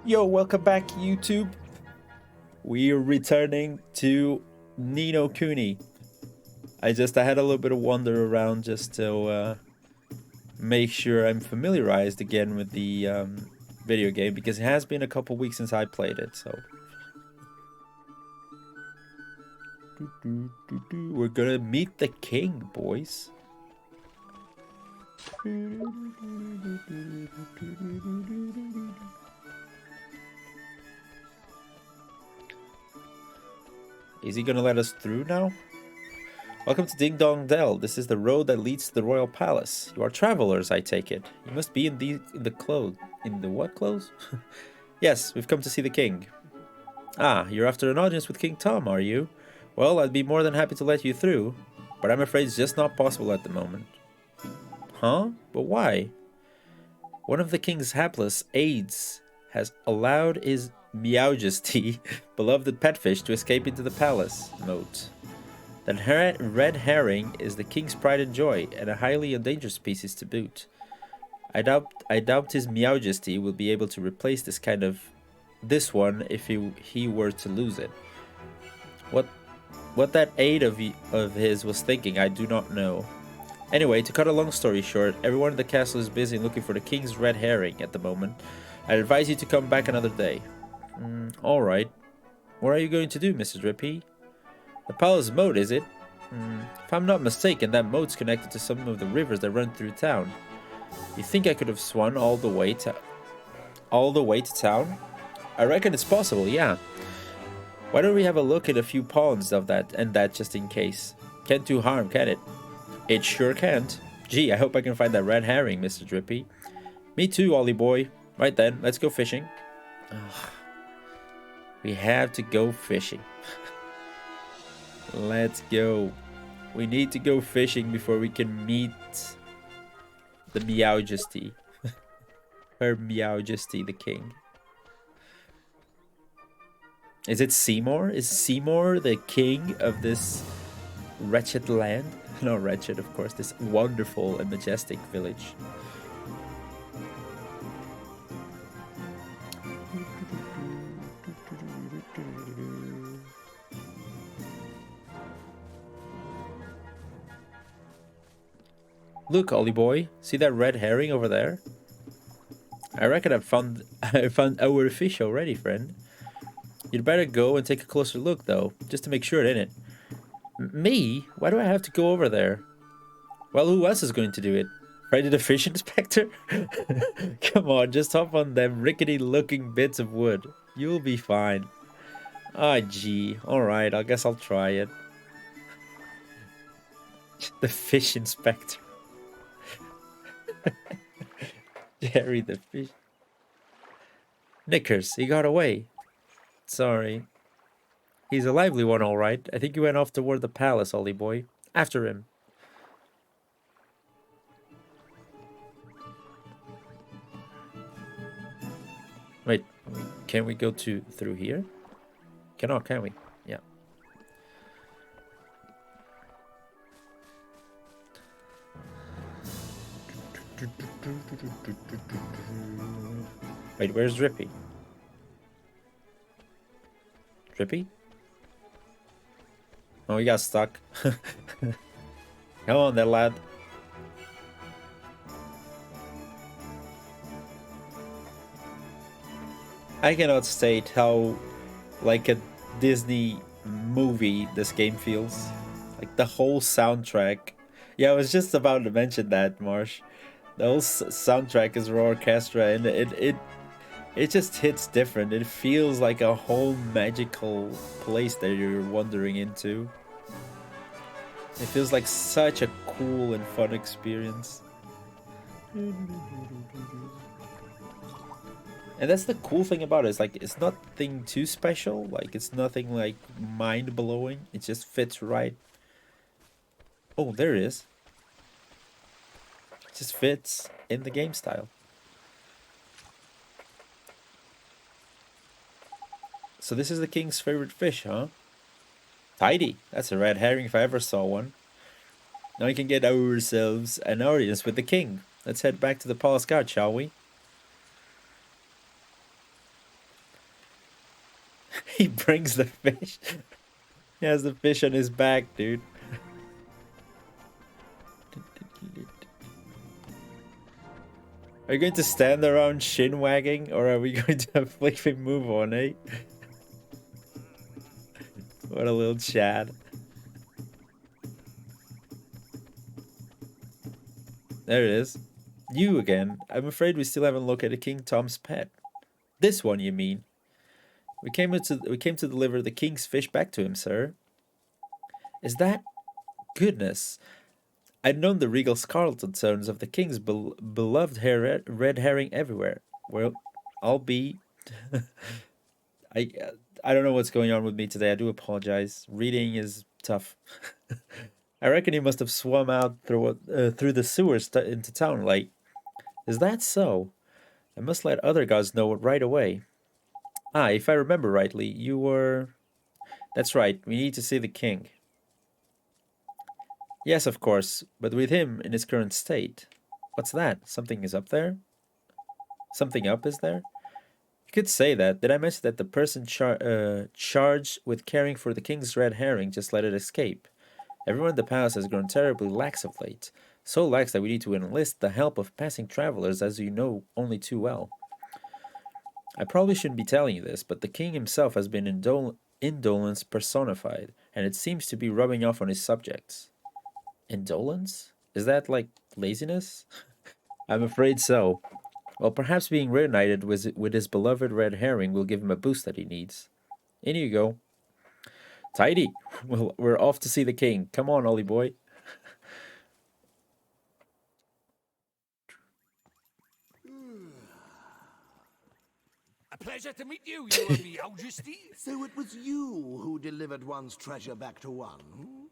Yo, welcome back, YouTube. We are returning to No Kuni. I had a little bit of wander around just to make sure I'm familiarized again with the video game because it has been a couple weeks since I played it. So we're gonna meet the king, boys. Is he gonna let us through now? Welcome to Ding Dong Dell. This is the road that leads to the royal palace. You are travelers, I take it. You must be in the what clothes? Yes, we've come to see the king. Ah, you're after an audience with King Tom, are you? Well, I'd be more than happy to let you through, but I'm afraid it's just not possible at the moment. Huh? But why? One of the king's hapless aides has allowed his Meowjesty, beloved petfish, to escape into the palace moat. That red herring is the king's pride and joy, and a highly endangered species to boot. I doubt his Meowjesty will be able to replace this one if he were to lose it. What that aide of his was thinking, I do not know. Anyway, to cut a long story short, everyone in the castle is busy looking for the king's red herring at the moment. I advise you to come back another day. Alright. What are you going to do, Mrs. Rippy? The palace moat, is it? If I'm not mistaken, that moat's connected to some of the rivers that run through town. You think I could have swum all the way to town? I reckon it's possible, yeah. Why don't we have a look at a few ponds of that just in case? Can't do harm, can it? It sure can't. Gee, I hope I can find that red herring, Mr. Drippy. Me too, Ollie boy. Right then, let's go fishing. Ugh. We have to go fishing. Let's go. We need to go fishing before we can meet the Meowjesty. Her Meowjesty, the king. Is it Seymour? Is Seymour the king of this wretched land? Not wretched, of course. This wonderful and majestic village. Look, Ollie boy, see that red herring over there? I reckon I found our fish already, friend. You'd better go and take a closer look, though, just to make sure it ain't it. Me? Why do I have to go over there? Well, who else is going to do it? Freddy the fish inspector? Come on, just hop on them rickety-looking bits of wood. You'll be fine. Ah, gee. Alright, I guess I'll try it. The fish inspector. Jerry the fish. Knickers, he got away. Sorry. He's a lively one, all right. I think he went off toward the palace, Ollie boy. After him. Wait, can we go through here? Cannot, can we? Yeah. Wait, where's Drippy? Drippy? Oh, he got stuck. Come on there, lad. I cannot state how like a Disney movie this game feels. Like the whole soundtrack. Yeah, I was just about to mention that, Marsh. The whole soundtrack is raw orchestra, and it just hits different. It feels like a whole magical place that you're wandering into. It feels like such a cool and fun experience. And that's the cool thing about it. It's like it's nothing too special. Like it's nothing like mind blowing. It just fits right. Oh, there it is. It just fits in the game style. So this is the king's favorite fish, huh? Tidy. That's a red herring if I ever saw one. Now we can get ourselves an audience with the king. Let's head back to the palace guard, shall we? He brings the fish. He has the fish on his back, dude. Are you going to stand around shin wagging, or are we going to flick him move on, eh? What a little Chad. There it is. You again. I'm afraid we still haven't looked at King Tom's pet. This one, you mean? We came to deliver the king's fish back to him, sir. Is that goodness? I'd known the regal scarlet tones of the king's beloved red herring everywhere. Well, I'll be. I don't know what's going on with me today. I do apologize. Reading is tough. I reckon he must have swum out through the sewers into town late. Is that so? I must let other gods know it right away. Ah, if I remember rightly, you were... That's right, we need to see the king. Yes, of course, but with him in his current state. What's that? Something is up there? Something up, is there? You could say that. Did I mention that the person charged with caring for the king's red herring just let it escape? Everyone in the palace has grown terribly lax of late. So lax that we need to enlist the help of passing travelers, as you know only too well. I probably shouldn't be telling you this, but the king himself has been indolence personified, and it seems to be rubbing off on his subjects. Indolence? Is that like laziness? I'm afraid so. Well, perhaps being reunited with his beloved red herring will give him a boost that he needs. In you go. Tidy! Well, we're off to see the king. Come on, Ollie boy. A pleasure to meet you, Your Majesty. So it was you who delivered one's treasure back to one?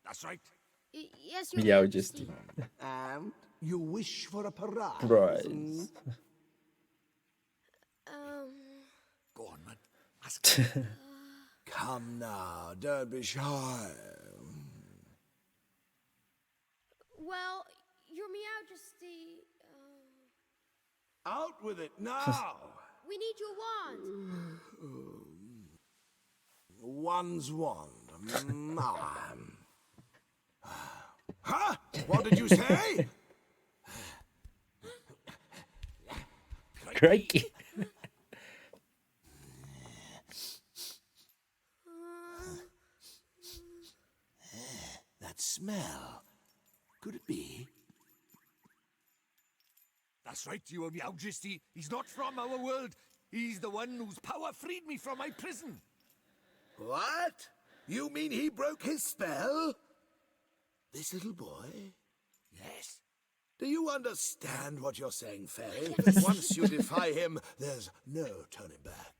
That's right. Yes, Your Majesty. And you wish for a prize? Prize. Go on, man. Ask. Come now, don't be shy. Well, Your Majesty, Out with it now! we need your wand. One's wand. Huh? What did you say? Crikey. That smell. Could it be? That's right, Your Majesty. He's not from our world. He's the one whose power freed me from my prison. What? You mean he broke his spell? This little boy? Yes. Do you understand what you're saying, Fairy? Once you defy him, there's no turning back.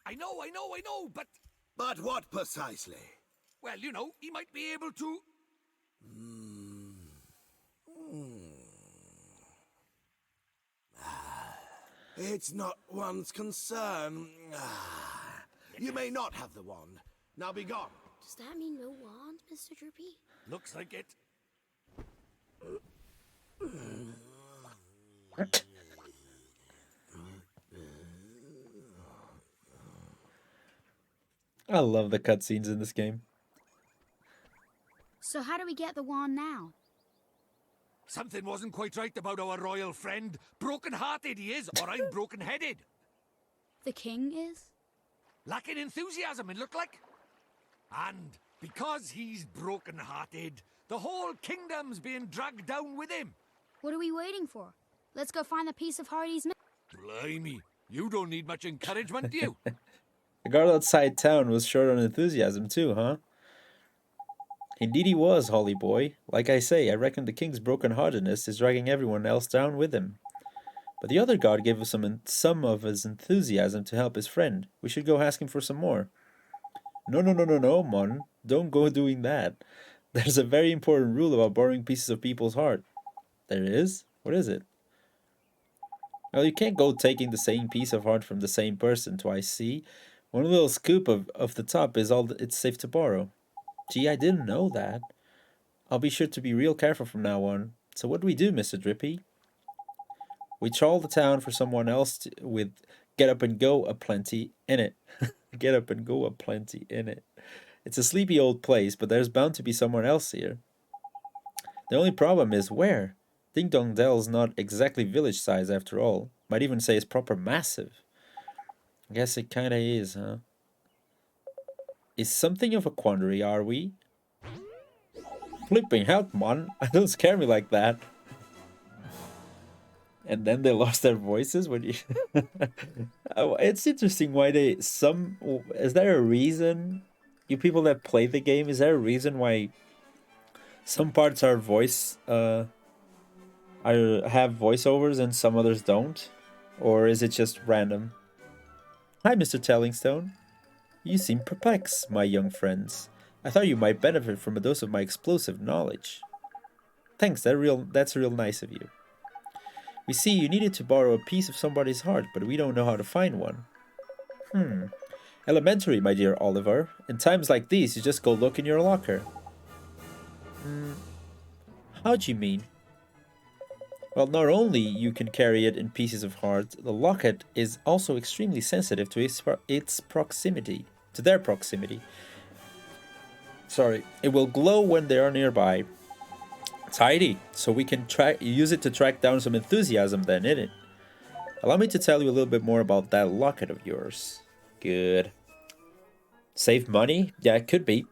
I know, but... But what precisely? Well, you know, he might be able to... It's not one's concern. You may not have the wand. Now be gone. Does that mean no wand, Mr. Drippy? Looks like it. I love the cutscenes in this game. So how do we get the wand now? Something wasn't quite right about our royal friend. Broken-hearted he is, or I'm broken-headed. The king is? Lacking enthusiasm, it looked like. And because he's broken-hearted, the whole kingdom's being dragged down with him. What are we waiting for? Let's go find the piece of Hardy's milk. Blimey, you don't need much encouragement, do you? The guard outside town was short on enthusiasm too, huh? Indeed he was, Holly boy. Like I say, I reckon the king's broken-heartedness is dragging everyone else down with him. But the other guard gave us some of his enthusiasm to help his friend. We should go ask him for some more. No, Mon. Don't go doing that. There's a very important rule about borrowing pieces of people's heart. There is? What is it? Well, you can't go taking the same piece of heart from the same person twice, see? One little scoop of the top is all it's safe to borrow. Gee, I didn't know that. I'll be sure to be real careful from now on. So what do we do, Mr. Drippy? We trawl the town for someone else with Get up and go aplenty in it. Get up and go aplenty in it. It's a sleepy old place, but there's bound to be someone else here. The only problem is where? Ding Dong Dell's not exactly village size after all. Might even say it's proper massive. I guess it kinda is, huh? Is something of a quandary, are we? Flipping help, man. Don't scare me like that. And then they lost their voices when you... Oh, it's interesting why they... Is there a reason? You people that play the game, is there a reason why some parts are have voiceovers and some others don't? Or is it just random? Hi, Mr. Tellingstone. You seem perplexed, my young friends. I thought you might benefit from a dose of my explosive knowledge. Thanks, that's real nice of you. We see you needed to borrow a piece of somebody's heart, but we don't know how to find one. Elementary, my dear Oliver. In times like these, you just go look in your locker. How do you mean? Well, not only you can carry it in pieces of heart, the locket is also extremely sensitive to its proximity. To their proximity. Sorry. It will glow when they are nearby. Tidy, so we can use it to track down some enthusiasm then, innit? Allow me to tell you a little bit more about that locket of yours. Good. Save money? Yeah, it could be.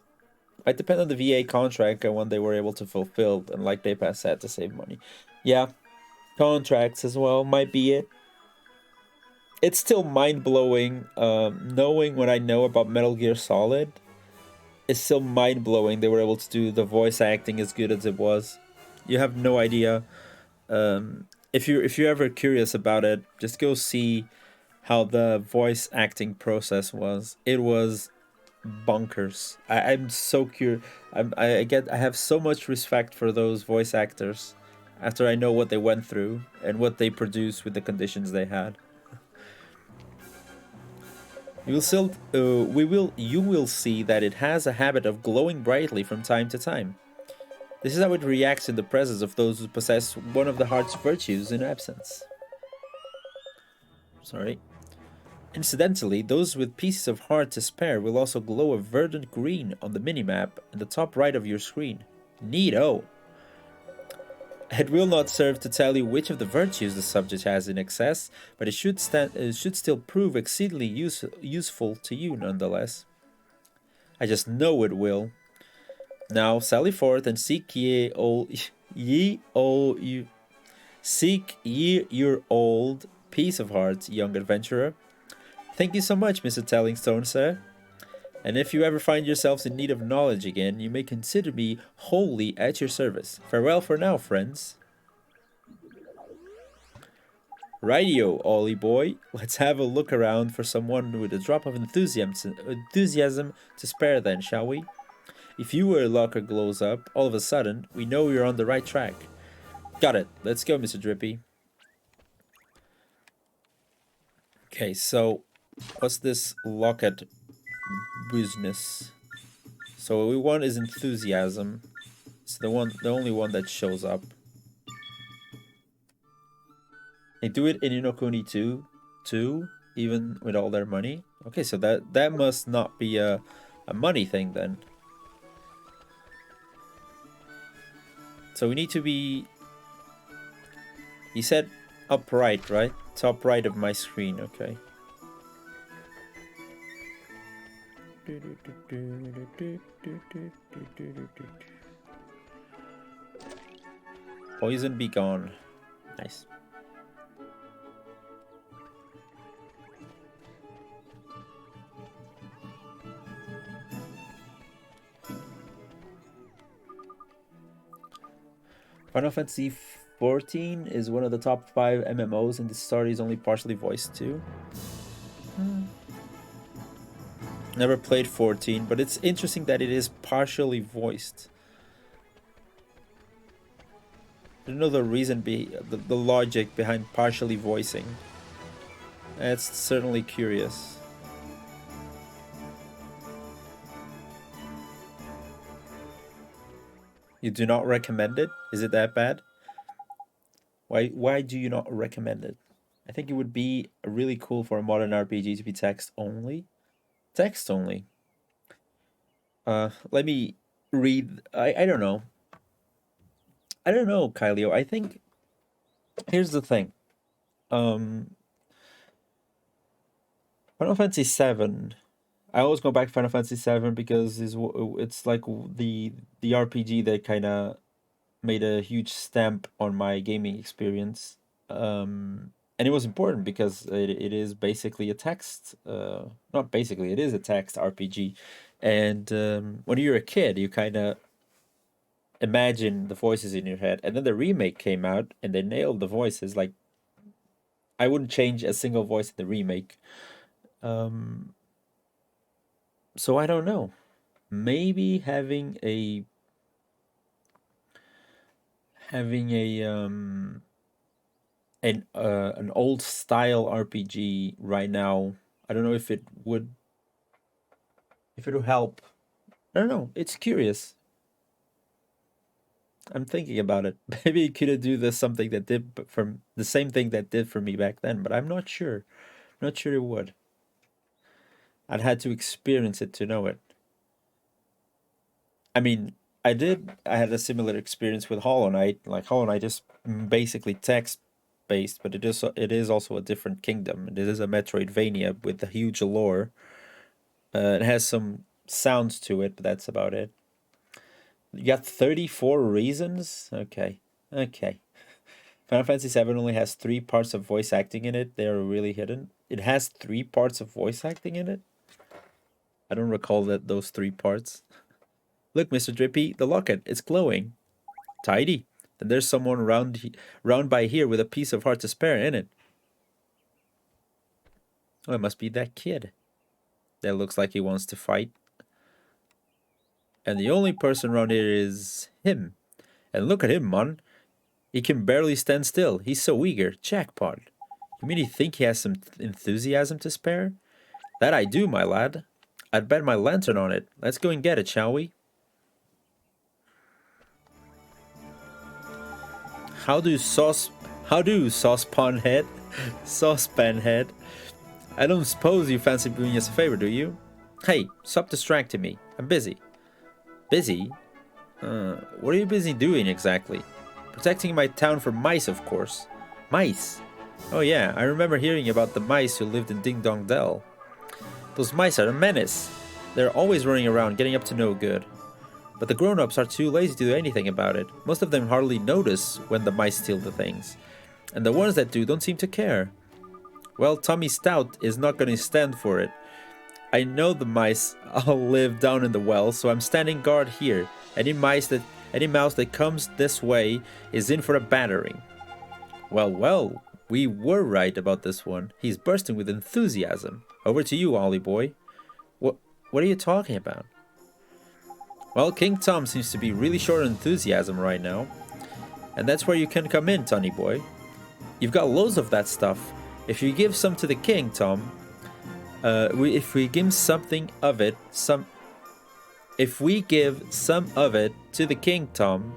Might depend on the VA contract and when they were able to fulfill, and like Day Pass said, to save money. Yeah, contracts as well might be it. It's still mind-blowing, knowing what I know about Metal Gear Solid. It's still mind-blowing they were able to do the voice acting as good as it was. You have no idea. If you're ever curious about it, just go see how the voice acting process was. It was bonkers. I'm so curious. I have so much respect for those voice actors after I know what they went through and what they produced with the conditions they had. You will see that it has a habit of glowing brightly from time to time. This is how it reacts in the presence of those who possess one of the heart's virtues in absence. Sorry. Incidentally, those with pieces of heart to spare will also glow a verdant green on the minimap in the top right of your screen. Neato! It will not serve to tell you which of the virtues the subject has in excess, but it should still prove exceedingly useful to you nonetheless. I just know it will. Now sally forth and seek ye your old piece of heart, young adventurer. Thank you so much, Mr. Tellingstone, sir. And if you ever find yourselves in need of knowledge again, you may consider me wholly at your service. Farewell for now, friends. Rightio, Ollie boy. Let's have a look around for someone with a drop of enthusiasm to spare then, shall we? If your locker glows up, all of a sudden, we know you're on the right track. Got it. Let's go, Mr. Drippy. Okay, so what's this locket business? So we want is enthusiasm. It's the only one that shows up. They do it in No Kuni too, even with all their money. Okay, so that must not be a money thing then. So we need to be. He said upright, right? Top right of my screen. Okay. Poison be gone. Nice. Final Fantasy 14 is one of the top 5 MMOs, and this story is only partially voiced too. Never played 14, but it's interesting that it is partially voiced. I don't know the reason, the logic behind partially voicing. It's certainly curious. You do not recommend it? Is it that bad? Why do you not recommend it? I think it would be really cool for a modern RPG to be text only. Text only. Let me read. I don't know. I don't know, Kylio. I think here's the thing. Final Fantasy VII. I always go back to Final Fantasy VII because it's like the RPG that kind of made a huge stamp on my gaming experience. And it was important because it is basically a text. Not basically, it is a text RPG. And when you're a kid, you kind of imagine the voices in your head. And then the remake came out and they nailed the voices. Like, I wouldn't change a single voice in the remake. So I don't know. Maybe having an old style RPG right now, I don't know if it would help. I don't know. It's curious. I'm thinking about it. Maybe it could do the something that did from the same thing that did for me back then, but I'm not sure. Not sure it would. I'd had to experience it to know it. I mean, I had a similar experience with Hollow Knight. Like, Hollow Knight is basically text based, but it is also a different kingdom. It is a Metroidvania with a huge lore. It has some sounds to it, but that's about it. You got 34 reasons? Okay. Final Fantasy VII only has 3 parts of voice acting in it. They are really hidden. It has 3 parts of voice acting in it? I don't recall those 3 parts. Look, Mr. Drippy, the locket. It's glowing. Tidy. Then there's someone round by here with a piece of heart to spare in it. Oh, it must be that kid. That looks like he wants to fight. And the only person around here is him. And look at him, man. He can barely stand still. He's so eager. Jackpot. You mean you think he has some enthusiasm to spare? That I do, my lad. I'd bet my lantern on it. Let's go and get it, shall we? How do saucepan head? Saucepan head. I don't suppose you fancy doing us a favor, do you? Hey, stop distracting me. I'm busy. Busy? What are you busy doing exactly? Protecting my town from mice, of course. Mice? Oh yeah, I remember hearing about the mice who lived in Ding Dong Dell. Those mice are a menace. They're always running around, getting up to no good. But the grown-ups are too lazy to do anything about it. Most of them hardly notice when the mice steal the things. And the ones that do don't seem to care. Well, Tommy Stout is not going to stand for it. I know the mice all live down in the well, so I'm standing guard here. Any mouse that comes this way is in for a battering. Well, we were right about this one. He's bursting with enthusiasm. Over to you, Ollie boy. What are you talking about? Well, King Tom seems to be really short on enthusiasm right now. And that's where you can come in, Tony boy. You've got loads of that stuff. If you give some to the king, Tom... if we give something of it, if we give some of it to the King Tom,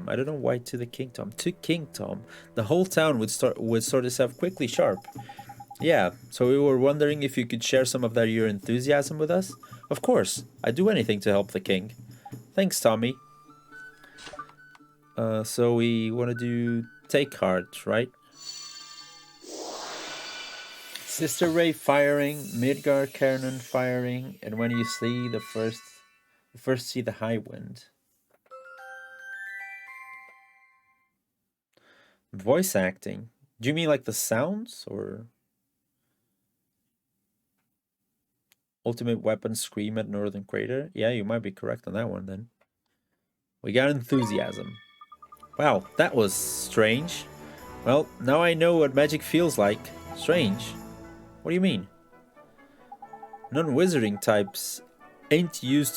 I don't know why to the King Tom, to King Tom, the whole town would sort itself quickly sharp. Yeah, so we were wondering if you could share some of your enthusiasm with us. Of course, I'd do anything to help the king. Thanks, Tommy. So we want to do take heart, right? Sister Ray firing, Midgar Kernan firing, and when you see you first see the high wind. Voice acting. Do you mean like the sounds or ultimate weapon scream at Northern Crater? Yeah, you might be correct on that one then. We got enthusiasm. Wow, that was strange. Well, now I know what magic feels like. Strange. What do you mean? Non-wizarding types ain't used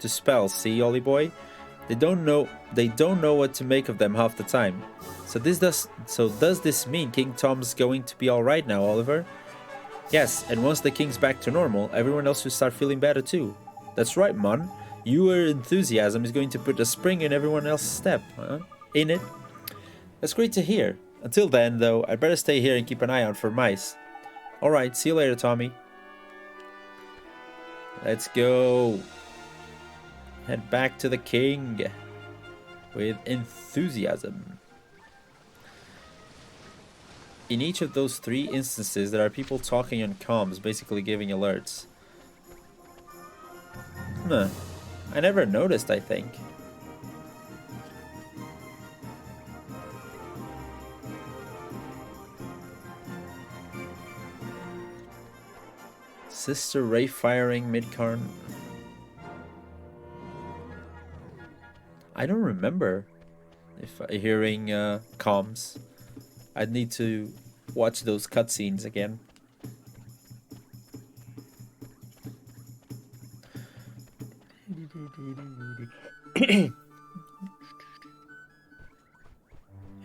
to spells, see, Ollie boy? They don't know what to make of them half the time. So does this mean King Tom's going to be alright now, Oliver? Yes, and once the king's back to normal, everyone else will start feeling better too. That's right, Mon. Your enthusiasm is going to put a spring in everyone else's step, huh? In it? That's great to hear. Until then, though, I'd better stay here and keep an eye out for mice. Alright, see you later, Tommy. Let's go. Head back to the king with enthusiasm. In each of those 3 instances, there are people talking on comms, basically giving alerts. Huh. I never noticed, I think. Sister Ray firing mid-carn. I don't remember if hearing comms. I'd need to watch those cutscenes again.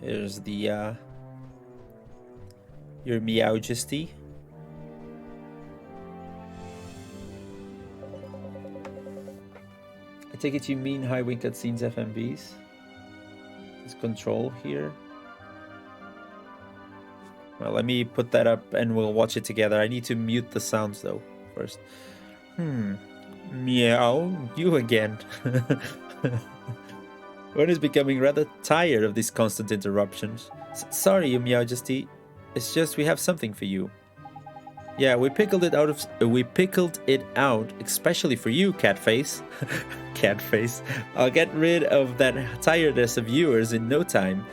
Here's the your Meowjesty. I take it you mean high wing cutscenes FMVs? Is control here? Well, let me put that up and we'll watch it together. I need to mute the sounds though first. Meow, you again. One is becoming rather tired of these constant interruptions. Sorry, you Meowjesty. It's just we have something for you. Yeah, we pickled it out especially for you, Catface. Catface. I'll get rid of that tiredness of yours in no time.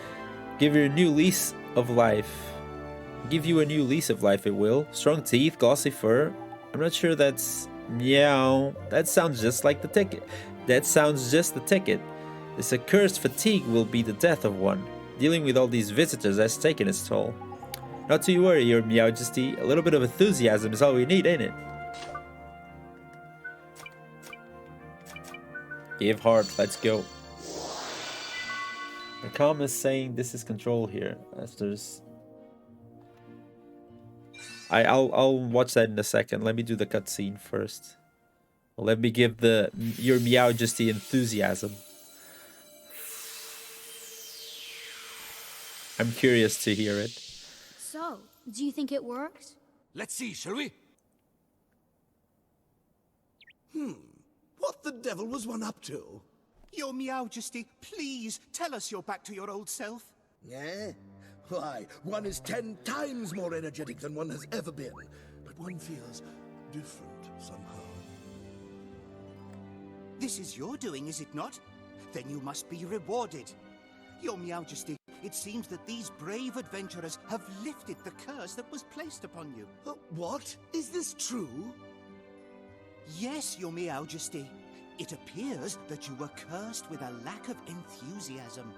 Give you a new lease of life. Give you a new lease of life, it will. Strong teeth, glossy fur. I'm not sure that's... Meow. That sounds just like the ticket. That sounds just the ticket. This accursed fatigue will be the death of one. Dealing with all these visitors has taken its toll. Not to worry, your Meowjesty. A little bit of enthusiasm is all we need, ain't it? Give heart, let's go. The comm is saying this is control here. As there's... I'll watch that in a second. Let me do the cutscene first. Let me give your Meowjesty enthusiasm. I'm curious to hear it. So, do you think it worked? Let's see, shall we? What the devil was one up to? Your Meowjesty, please tell us you're back to your old self. Eh? Why, one is 10 times more energetic than one has ever been. But one feels different somehow. This is your doing, is it not? Then you must be rewarded. Your Meowjesty, it seems that these brave adventurers have lifted the curse that was placed upon you. What? Is this true? Yes, your Meowjesty. It appears that you were cursed with a lack of enthusiasm.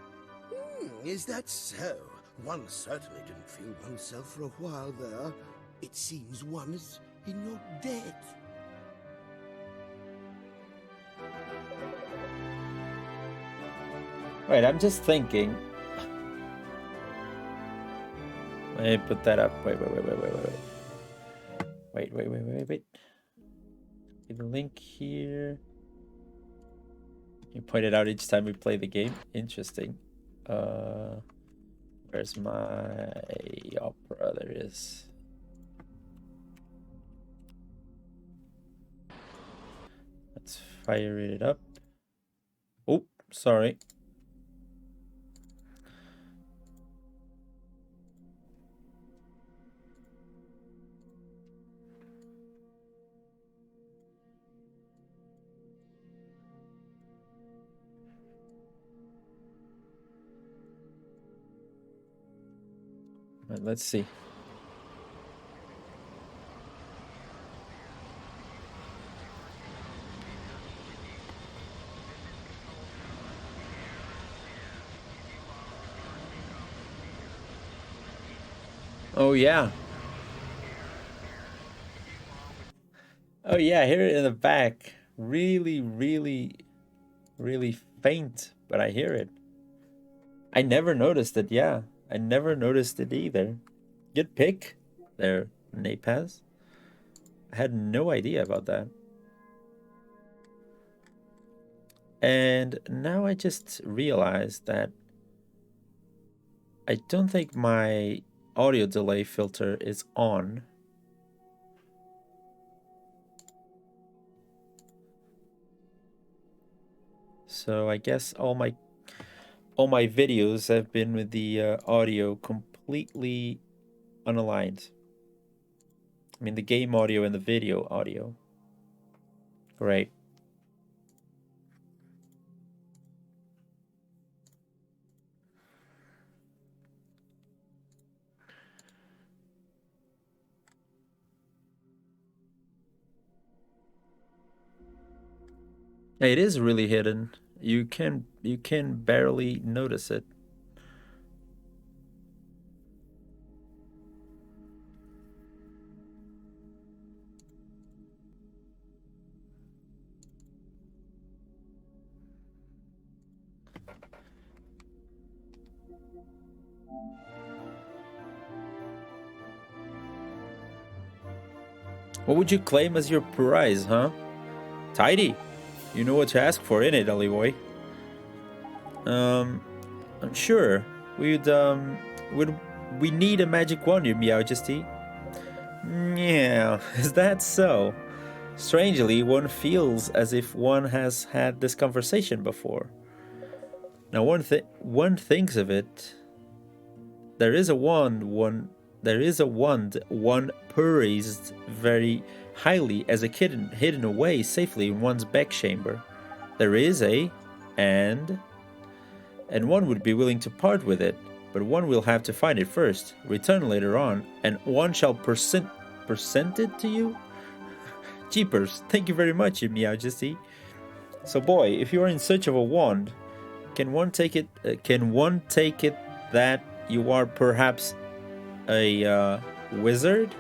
Is that so? One certainly didn't feel oneself for a while there. It seems one is in your debt. Wait, I'm just thinking. Let me put that up. Wait. Get the link here. You point it out each time we play the game. Interesting. Where's my opera? There it is. Let's fire it up. Oh, sorry. Right, let's see. Oh yeah. Oh yeah, hear it in the back. Really faint, but I hear it. I never noticed it, yeah. I never noticed it either. Good pick there, Napaz. I had no idea about that. And now I just realized that I don't think my audio delay filter is on. So I guess all my videos have been with the audio completely unaligned. I mean the game audio and the video audio. Great. It is really hidden. You can barely notice it. What would you claim as your prize, huh? Tidy. You know what to ask for, innit, Ollie boy? I'm sure. We need a magic wand, your Majesty. Yeah, is that so? Strangely, one feels as if one has had this conversation before. Now, one thinks of it. There is a wand one prized very highly as a kitten hidden away safely in one's back chamber. There is and one would be willing to part with it, but one will have to find it first, return later on, and one shall present it to you? Jeepers, thank you very much, your Majesty. So boy, if you are in search of a wand, can one take it that you are perhaps a wizard?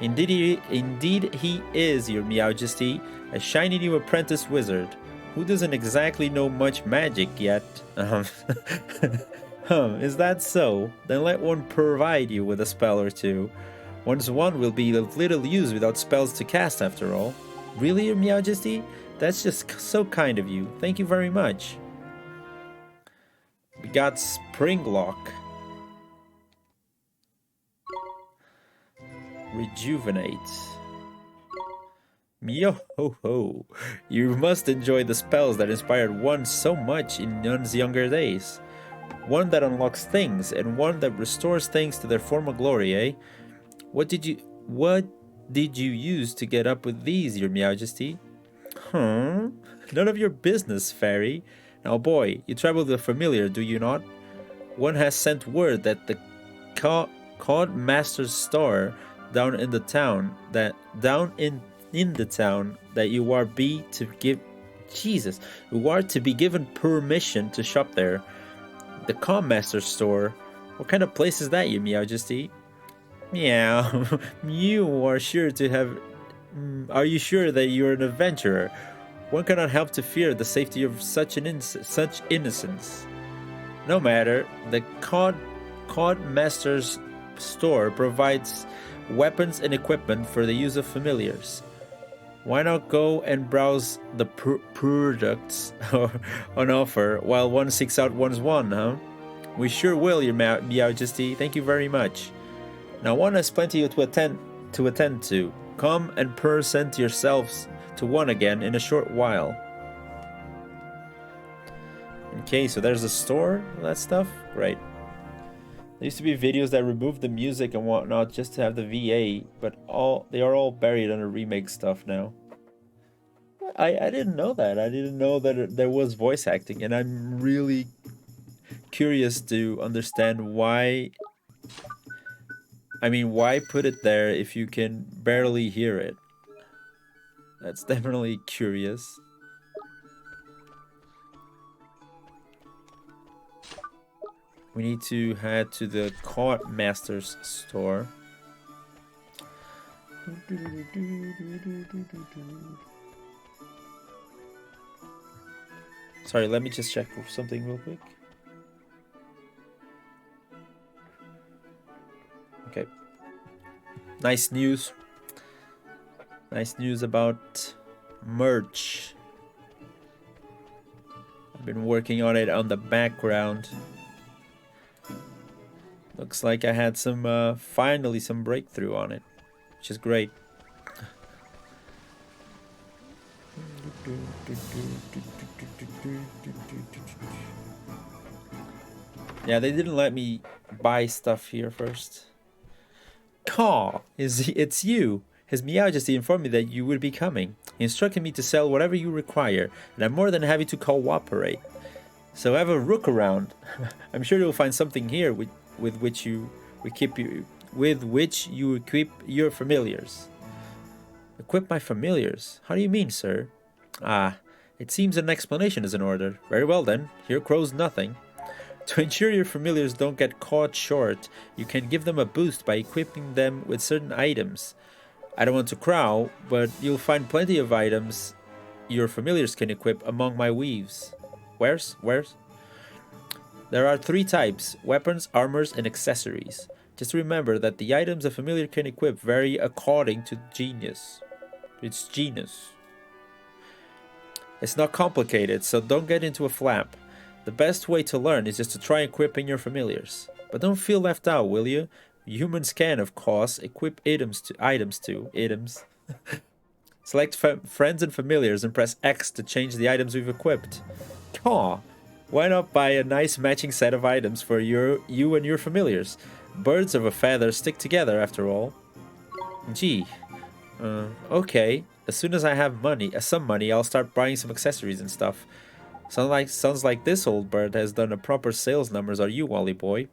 Indeed he is, your Majesty, a shiny new apprentice wizard, who doesn't exactly know much magic yet. Is that so? Then let one provide you with a spell or two. One's wand will be of little use without spells to cast after all. Really, your Majesty? That's just so kind of you. Thank you very much. We got Springlock. Rejuvenate. Yo ho ho. You must enjoy the spells that inspired one so much in one's younger days. One that unlocks things, and one that restores things to their former glory, eh? What did you use to get up with these, your Majesty? None of your business, fairy. Now boy, you travel with a familiar, do you not? One has sent word that the Cod Master's store down in the town that you are to be given permission to shop there. The Cod Master's store? What kind of place is that, your Majesty? Meow. You are sure to have. Are you sure that you're an adventurer? One cannot help to fear the safety of such innocence. No matter, the Cod Master's store provides weapons and equipment for the use of familiars. Why not go and browse the products on offer while one seeks out one's wand, huh? We sure will, your Majesty. Thank you very much. Now one has plenty to attend to. Come and present yourselves to one again in a short while. Okay, so there's a store, that stuff? Great. There used to be videos that removed the music and whatnot just to have the VA, but they are all buried under remake stuff now. I didn't know that. I didn't know that there was voice acting, and I'm really curious to understand why. I mean, why put it there if you can barely hear it? That's definitely curious. We need to head to the Cod Master's store. Sorry, let me just check something real quick. Okay. Nice news. Nice news about merch. I've been working on it on the background. Looks like I had some, finally some breakthrough on it, which is great. Yeah, they didn't let me buy stuff here first. Caw, it's you. His Majesty informed me that you would be coming. He instructed me to sell whatever you require, and I'm more than happy to cooperate. So have a look around. I'm sure you'll find something here with which you equip your familiars. Equip my familiars? How do you mean, sir? Ah, it seems an explanation is in order. Very well then, here crows nothing. To ensure your familiars don't get caught short, you can give them a boost by equipping them with certain items. I don't want to crow, but you'll find plenty of items your familiars can equip among my weaves. Where's? There are 3 types: weapons, armors, and accessories. Just remember that the items a familiar can equip vary according to genius. It's genius. It's not complicated, so don't get into a flap. The best way to learn is just to try equipping your familiars. But don't feel left out, will you? Humans can, of course, equip items. Select friends and familiars and press X to change the items we've equipped. Aw, why not buy a nice matching set of items for you and your familiars? Birds of a feather stick together, after all. Gee, okay. As soon as I have some money, I'll start buying some accessories and stuff. Sounds like this old bird has done a proper sales numbers on you, Wally boy.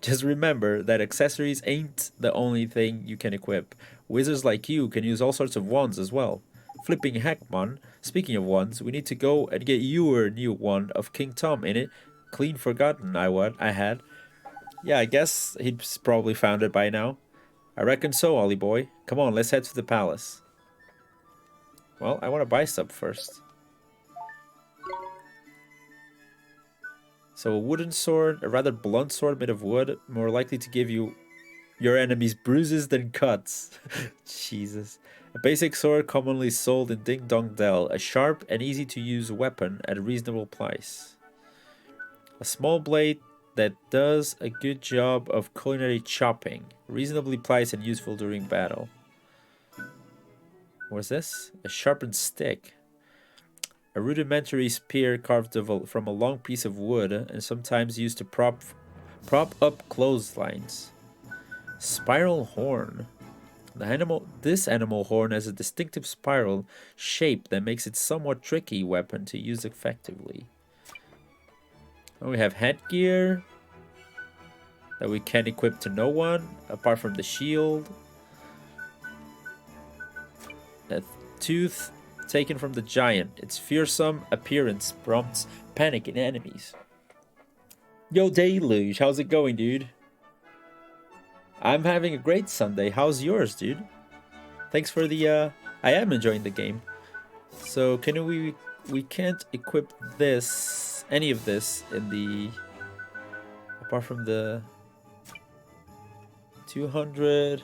Just remember that accessories ain't the only thing you can equip. Wizards like you can use all sorts of wands as well. Flipping heck, man. Speaking of wands, we need to go and get your new wand of King Tom in it. Clean forgotten I had. Yeah, I guess he'd probably found it by now. I reckon so, Ollie boy. Come on, let's head to the palace. Well, I want to buy stuff first. So a wooden sword, a rather blunt sword made of wood, more likely to give you your enemies bruises than cuts. Jesus. A basic sword commonly sold in Ding Dong Dell, a sharp and easy to use weapon at a reasonable price. A small blade that does a good job of culinary chopping, reasonably priced and useful during battle. What's this? A sharpened stick. A rudimentary spear carved from a long piece of wood and sometimes used to prop up clotheslines. Spiral horn. This animal horn has a distinctive spiral shape that makes it somewhat tricky weapon to use effectively. And we have headgear that we can equip to no one apart from the shield. A tooth taken from the giant. Its fearsome appearance prompts panic in enemies. Yo, Deluge, how's it going, dude? I'm having a great Sunday. How's yours, dude? Thanks for the, I am enjoying the game. So, we can't equip this, any of this in the, apart from the 200...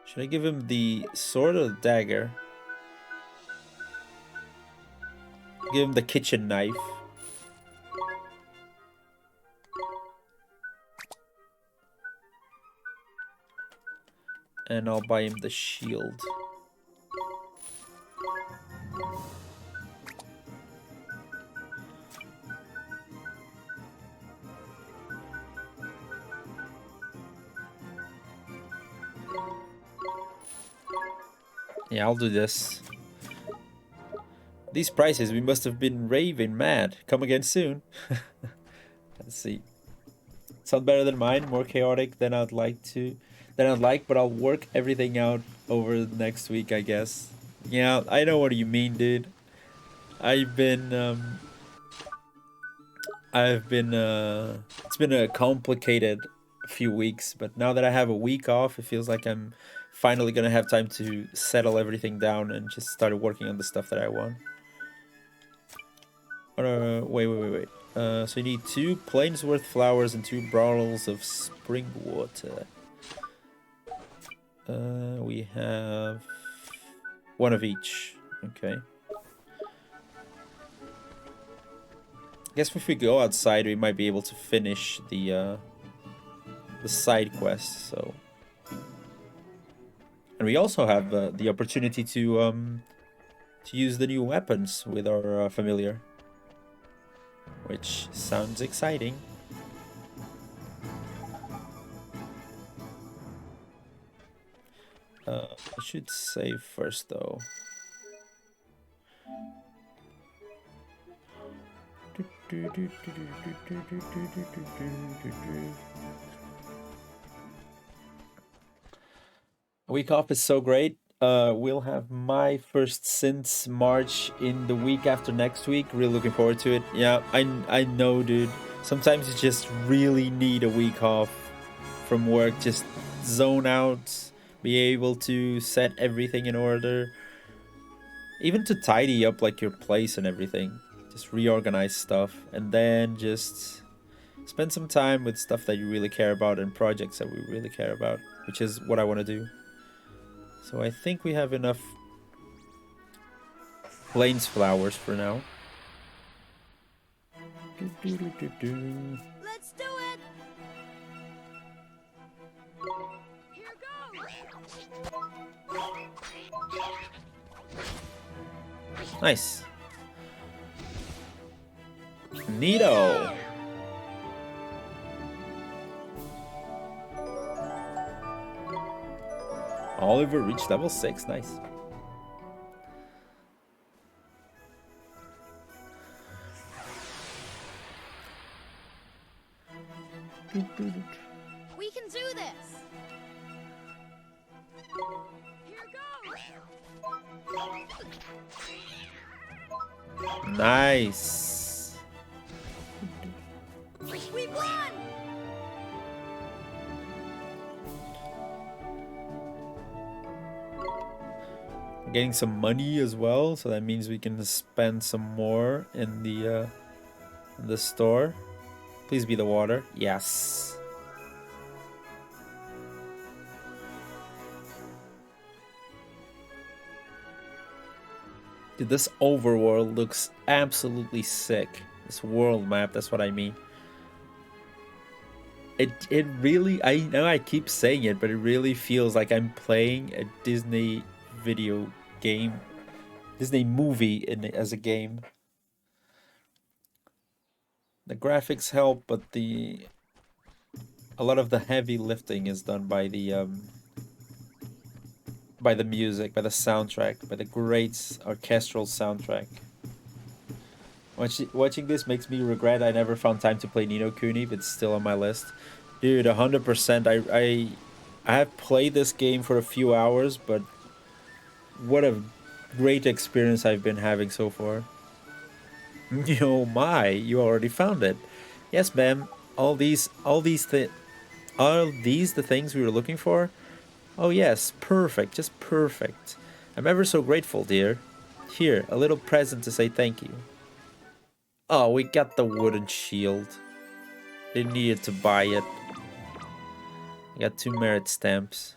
Should I give him the sword or the dagger? Give him the kitchen knife. And I'll buy him the shield. Yeah, I'll do this. These prices, we must have been raving mad. Come again soon. Let's see. Sound better than mine, more chaotic than I'd like, but I'll work everything out over the next week, I guess. Yeah, I know what you mean, dude. It's been a complicated few weeks, but now that I have a week off, it feels like I'm finally gonna have time to settle everything down and just start working on the stuff that I want. Wait. So you need 2 Plainsworth flowers and 2 bottles of spring water. We have 1 of each. Okay. I guess if we go outside, we might be able to finish the side quest. So, and we also have the opportunity to use the new weapons with our familiar, which sounds exciting. I should save first, though. A week off is so great. We'll have my first since March in the week after next week. Really looking forward to it. Yeah, I know, dude. Sometimes you just really need a week off from work. Just zone out, be able to set everything in order. Even to tidy up like your place and everything. Just reorganize stuff and then just spend some time with stuff that you really care about and projects that we really care about, which is what I want to do. So I think we have enough plains flowers for now. Let's do it! Here goes! Nice. Neato. Oliver reached level 6. Nice. We can do this. Here goes! Nice. We won! We're getting some money as well, so that means we can spend some more in the store. Please be the water. Yes. Dude, this overworld looks absolutely sick. This world map, that's what I mean. It really, I know I keep saying it, but it really feels like I'm playing a Disney video game, Disney movie as a game. The graphics help, but a lot of the heavy lifting is done by the music, by the soundtrack, by the great orchestral soundtrack. Watching this makes me regret I never found time to play No Kuni, but it's still on my list. Dude, 100%. I have played this game for a few hours, but what a great experience I've been having so far. Oh my, you already found it. Yes, ma'am. Are these the things we were looking for? Oh yes, perfect, just perfect. I'm ever so grateful, dear. Here, a little present to say thank you. Oh, we got the wooden shield. Didn't need to buy it. I got 2 merit stamps.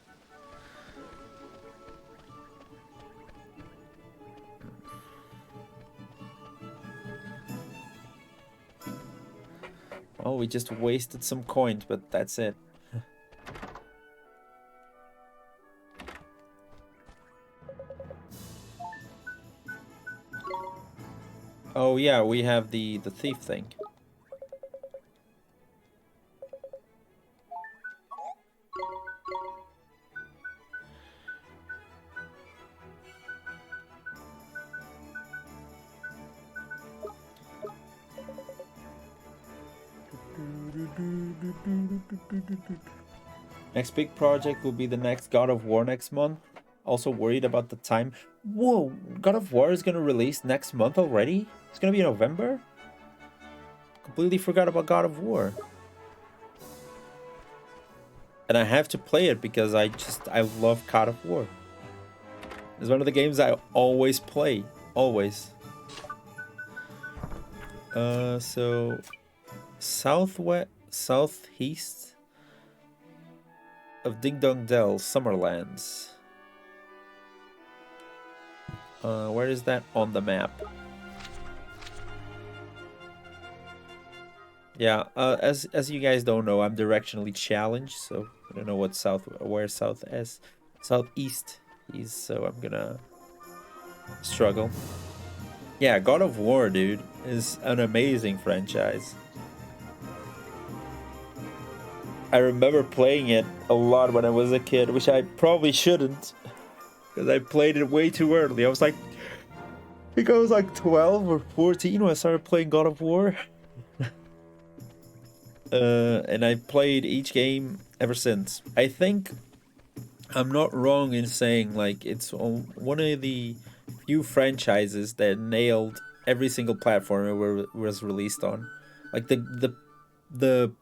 Oh, we just wasted some coins, but that's it. Oh yeah, we have the thief thing. Next big project will be the next God of War next month. Also worried about the time. Whoa, God of War is gonna release next month already? It's gonna be November? Completely forgot about God of War. And I have to play it because I love God of War. It's one of the games I always play. Always. So southeast of Ding Dong Dell, Summerlands. Where is that on the map? Yeah, as you guys don't know, I'm directionally challenged, so I don't know what where southeast is, so I'm gonna struggle. Yeah, God of War, dude, is an amazing franchise. I remember playing it a lot when I was a kid, which I probably shouldn't, because I played it way too early. I think I was like 12 or 14 when I started playing God of War. And I played each game ever since. I think I'm not wrong in saying like it's one of the few franchises that nailed every single platform it was released on. Like the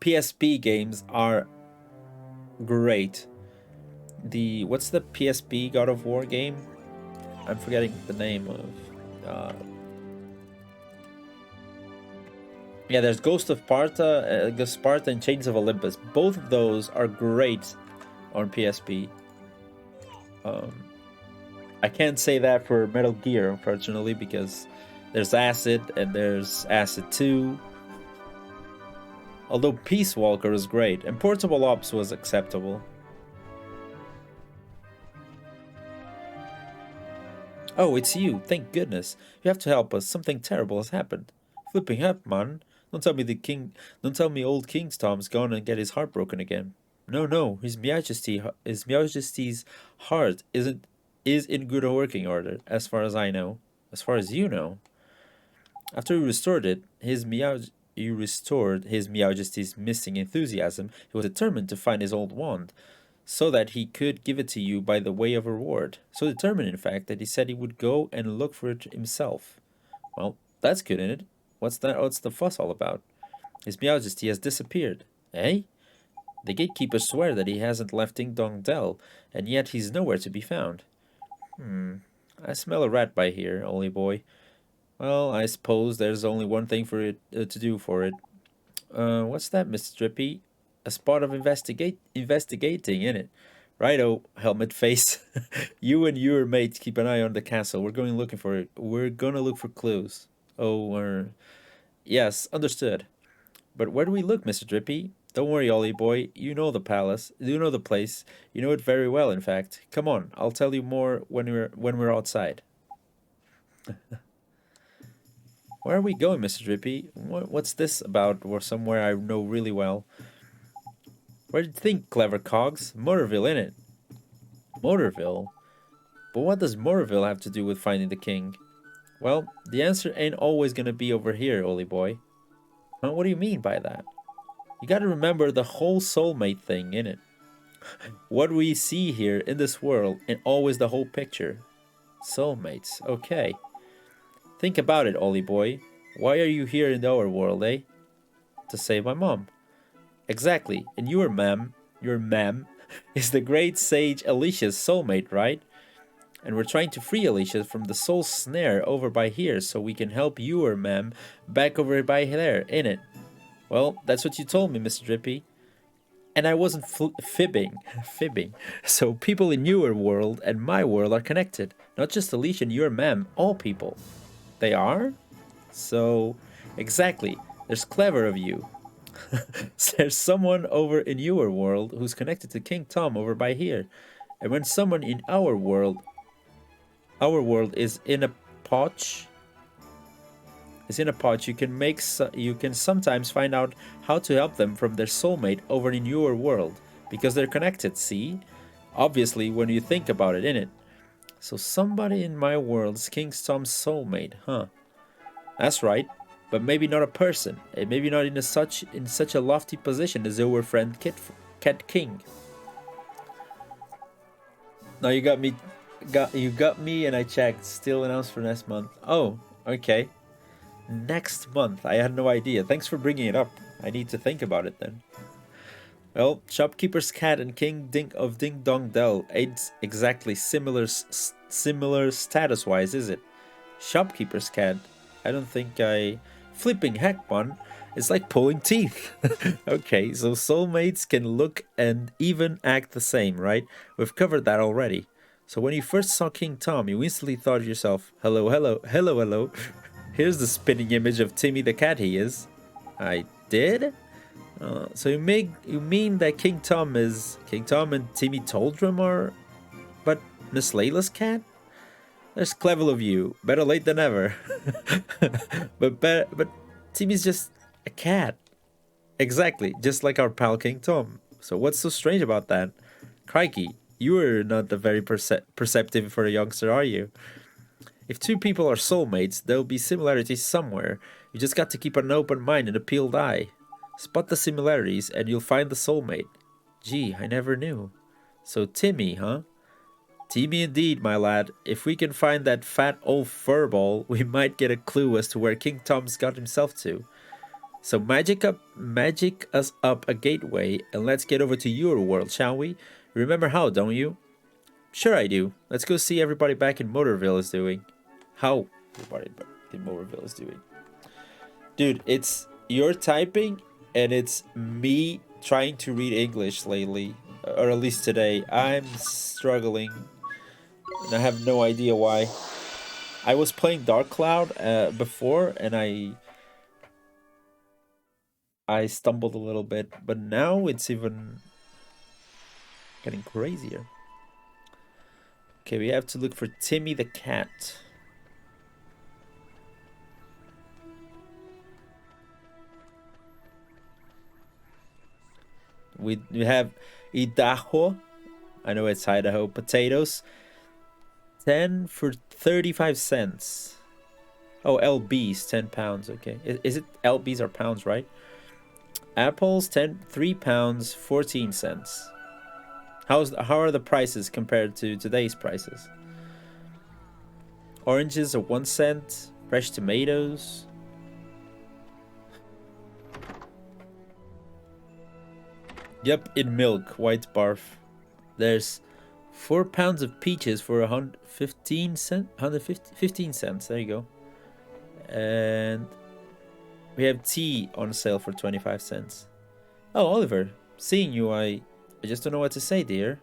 PSP games are great. What's the PSP God of War game? I'm forgetting the name of. Yeah, there's Ghost of Sparta and Chains of Olympus. Both of those are great on PSP. I can't say that for Metal Gear, unfortunately, because there's Acid and there's Acid 2. Although Peace Walker was great, and Portable Ops was acceptable. Oh, it's you. Thank goodness. You have to help us. Something terrible has happened. Flipping heck, man. Don't tell me old King Tom's gone and get his heart broken again. No. His Majesty's heart is in good working order, as far as I know. As far as you know. After you restored his Majesty's missing enthusiasm, he was determined to find his old wand, so that he could give it to you by the way of reward. So determined, in fact, that he said he would go and look for it himself. Well, that's good, isn't it? What's the fuss all about? His Majesty has disappeared. Eh? The gatekeepers swear that he hasn't left Ding Dong Dell, and yet he's nowhere to be found. I smell a rat by here, Ollie boy. Well, I suppose there's only one thing for it to do for it. What's that, Mr. Drippy? A spot of investigating, innit? Righto, helmet face. You and your mates keep an eye on the castle. We're going looking for it. We're gonna look for clues. Yes, understood. But where do we look, Mr. Drippy? Don't worry, Ollie boy. You know the palace. You know the place. You know it very well, in fact. Come on, I'll tell you more when we're outside. Where are we going, Mr. Drippy? What's this about? Or somewhere I know really well. Where do you think, clever cogs? Motorville, innit? Motorville? But what does Motorville have to do with finding the king? Well, the answer ain't always gonna be over here, Ollie boy. Huh? What do you mean by that? You gotta remember the whole soulmate thing, innit? What we see here in this world and always the whole picture. Soulmates, okay. Think about it, Ollie boy. Why are you here in our world, eh? To save my mom. Exactly, and your ma'am, is the great sage Alicia's soulmate, right? And we're trying to free Alicia from the soul snare over by here so we can help your ma'am back over by there, innit? Well, that's what you told me, Mr. Drippy. And I wasn't fibbing. So people in your world and my world are connected. Not just Alicia and your ma'am, all people. They are? So, exactly. There's clever of you. There's someone over in your world who's connected to King Tom over by here. And when someone in our world is in a potch, you can sometimes find out how to help them from their soulmate over in your world, because they're connected, see? Obviously, when you think about it, innit? So somebody in my world is King Tom's soulmate, huh? That's right, but maybe not a person, and maybe not in such a lofty position as our friend Cat King. Now you got me, and I checked. Still announced for next month. Oh, okay. Next month. I had no idea. Thanks for bringing it up. I need to think about it then. Well, Shopkeeper's Cat and King of Ding Dong Dell ain't exactly similar status-wise, is it? Shopkeeper's Cat. I don't think I... Flipping heck, man. It's like pulling teeth. Okay, so soulmates can look and even act the same, right? We've covered that already. So when you first saw King Tom, you instantly thought to yourself, hello, hello, hello, hello. Here's the spinning image of Timmy the cat he is. I did? So you mean that King Tom and Timmy Toldrum are... But Miss Layla's cat? That's clever of you. Better late than ever. But Timmy's just a cat. Exactly, just like our pal King Tom. So what's so strange about that? Crikey, you are not very perceptive for a youngster, are you? If two people are soulmates, there'll be similarities somewhere. You just got to keep an open mind and a peeled eye. Spot the similarities and you'll find the soulmate. Gee, I never knew. So Timmy, huh? Timmy indeed, my lad. If we can find that fat old furball, we might get a clue as to where King Tom's got himself to. So magic us up a gateway and let's get over to your world, shall we? Remember how, don't you? Sure I do. Let's go see everybody back in Motorville is doing. How everybody back in Motorville is doing. Dude, it's your typing and it's me trying to read English lately. Or at least today. I'm struggling. And I have no idea why. I was playing Dark Cloud before and I stumbled a little bit, but now it's even getting crazier. Okay, we have to look for Timmy the cat. We have Idaho. I know it's Idaho. Potatoes. 10 for 35 cents. Oh, LBs, 10 pounds. Okay. Is it LBs or pounds, right? Apples, 3 pounds, 14 cents. How are the prices compared to today's prices? Oranges are 1 cent. Fresh tomatoes. Yep, in milk, white barf. There's 4 pounds of peaches for 115 cents. There you go. And we have tea on sale for 25 cents. Oh, Oliver, seeing you, I just don't know what to say, dear.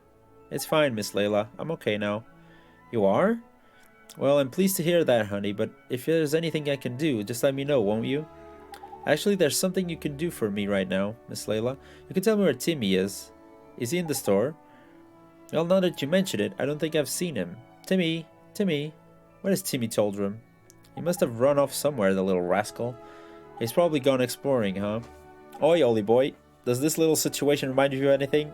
It's fine, Miss Layla. I'm okay now. You are? Well, I'm pleased to hear that, honey, but if there's anything I can do, just let me know, won't you? Actually, there's something you can do for me right now, Miss Layla. You can tell me where Timmy is. Is he in the store? Well, now that you mention it, I don't think I've seen him. Timmy! Where is Timmy Toldrum? He must have run off somewhere, the little rascal. He's probably gone exploring, huh? Oi, Ollie boy. Does this little situation remind you of anything?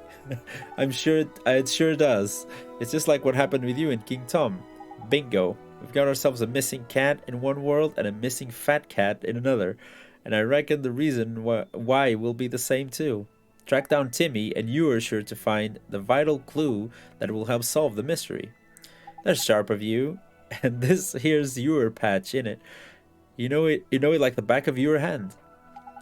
I'm sure it sure does. It's just like what happened with you and King Tom. Bingo. We've got ourselves a missing cat in one world and a missing fat cat in another. And I reckon the reason why will be the same too. Track down Timmy and you are sure to find the vital clue that will help solve the mystery. That's sharp of you. And this here's your patch, innit? You know it like the back of your hand.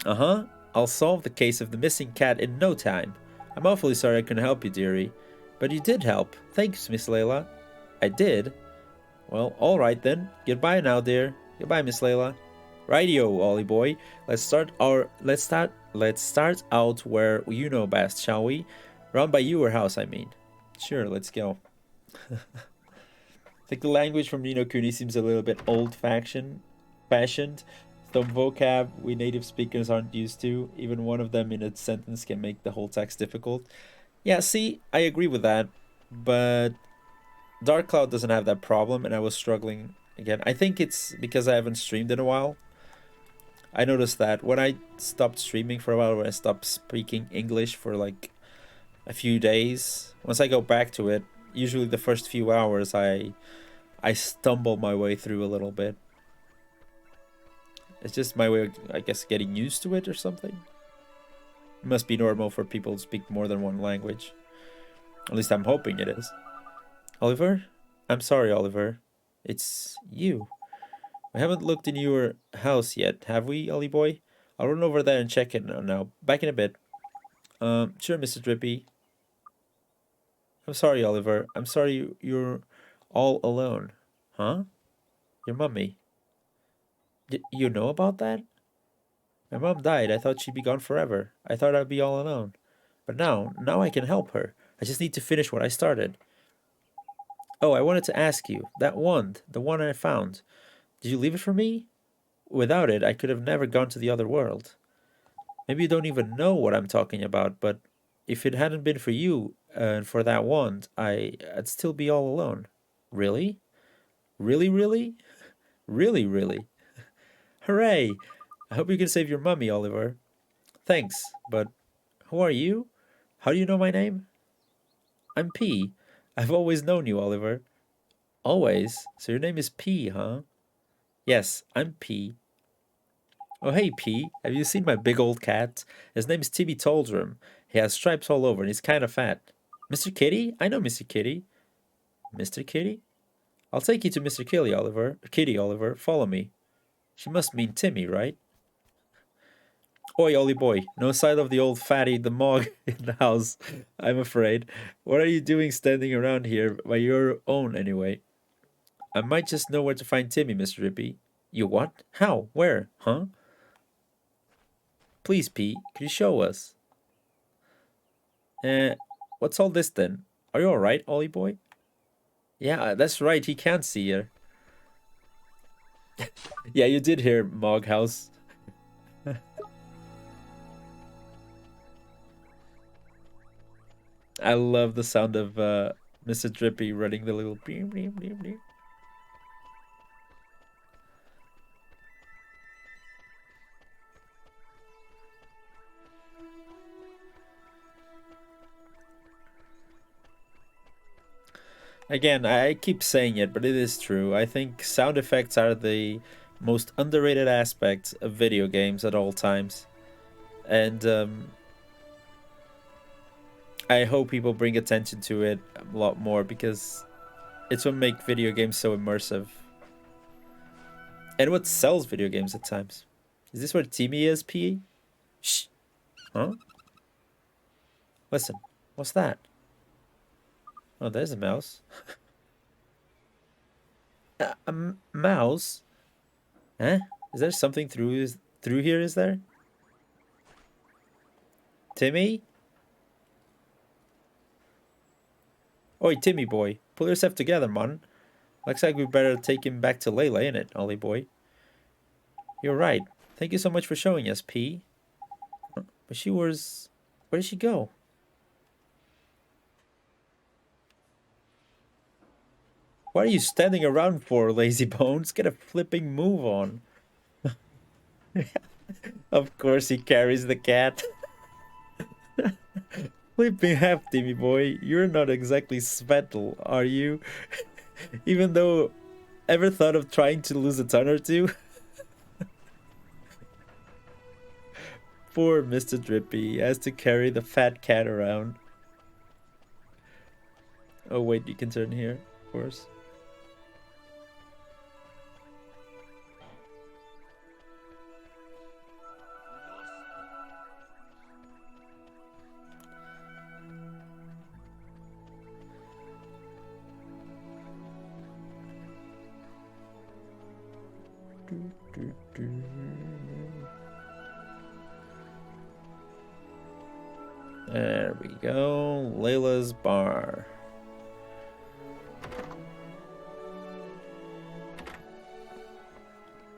Uh-huh. I'll solve the case of the missing cat in no time. I'm awfully sorry I couldn't help you, dearie. But you did help. Thanks, Miss Layla. I did? Well, alright then. Goodbye now, dear. Goodbye, Miss Layla. Rightio, Ollie boy. Let's start out where you know best, shall we? Round by your house, I mean. Sure, let's go. I think the language from No Kuni seems a little bit old-fashioned. Some vocab we native speakers aren't used to. Even one of them in a sentence can make the whole text difficult. Yeah, see, I agree with that. But Dark Cloud doesn't have that problem, and I was struggling again. I think it's because I haven't streamed in a while. I noticed that when I stopped streaming for a while, when I stopped speaking English for like a few days, once I go back to it, usually the first few hours I stumble my way through a little bit. It's just my way of, I guess, getting used to it or something. It must be normal for people to speak more than one language. At least I'm hoping it is. Oliver? I'm sorry, Oliver. It's you. We haven't looked in your house yet, have we, Ollie boy? I'll run over there and check it now. Back in a bit. Sure, Mr. Drippy. I'm sorry, Oliver. I'm sorry you're all alone. Huh? Your mummy. You know about that? My mom died. I thought she'd be gone forever. I thought I'd be all alone. But now I can help her. I just need to finish what I started. Oh, I wanted to ask you, that wand, the one I found, did you leave it for me? Without it, I could have never gone to the other world. Maybe you don't even know what I'm talking about, but if it hadn't been for you and for that wand, I'd still be all alone. Really? Really, really? Really, really? Hooray! I hope you can save your mummy, Oliver. Thanks, but who are you? How do you know my name? I'm P. I've always known you, Oliver. Always? So your name is P, huh? Yes, I'm P. Oh, hey, P. Have you seen my big old cat? His name's Timmy Toldrum. He has stripes all over and he's kind of fat. Mr. Kitty? I know Mr. Kitty. Mr. Kitty? I'll take you to Mr. Kitty, Oliver. Kitty, Oliver. Follow me. She must mean Timmy, right? Oi, Ollie boy. No sign of the old fatty, the mog, in the house, I'm afraid. What are you doing standing around here by your own, anyway? I might just know where to find Timmy, Mr. Rippy. You what? How? Where? Huh? Please, Pete, could you show us? What's all this then? Are you alright, Ollie boy? Yeah, that's right, he can't see her. Yeah, you did hear Mog House. I love the sound of Mr. Drippy running the little beep, beep, beep, beep. Again, I keep saying it, but it is true. I think sound effects are the most underrated aspect of video games at all times. And I hope people bring attention to it a lot more because it's what makes video games so immersive. And what sells video games at times. Is this where Timmy is, P? Shh. Huh? Listen, what's that? Oh, there's a mouse. A mouse? Huh? Is there something through here, is there? Timmy? Oi, Timmy boy. Pull yourself together, man. Looks like we better take him back to Layla, innit, Ollie boy? You're right. Thank you so much for showing us, P. But she was... Where did she go? What are you standing around for, lazy bones? Get a flipping move on. Of course he carries the cat. Flipping half, Timmy boy. You're not exactly Svetel, are you? Even though... Ever thought of trying to lose a ton or two? Poor Mr. Drippy has to carry the fat cat around. Oh wait, you can turn here, of course. There we go. Layla's bar.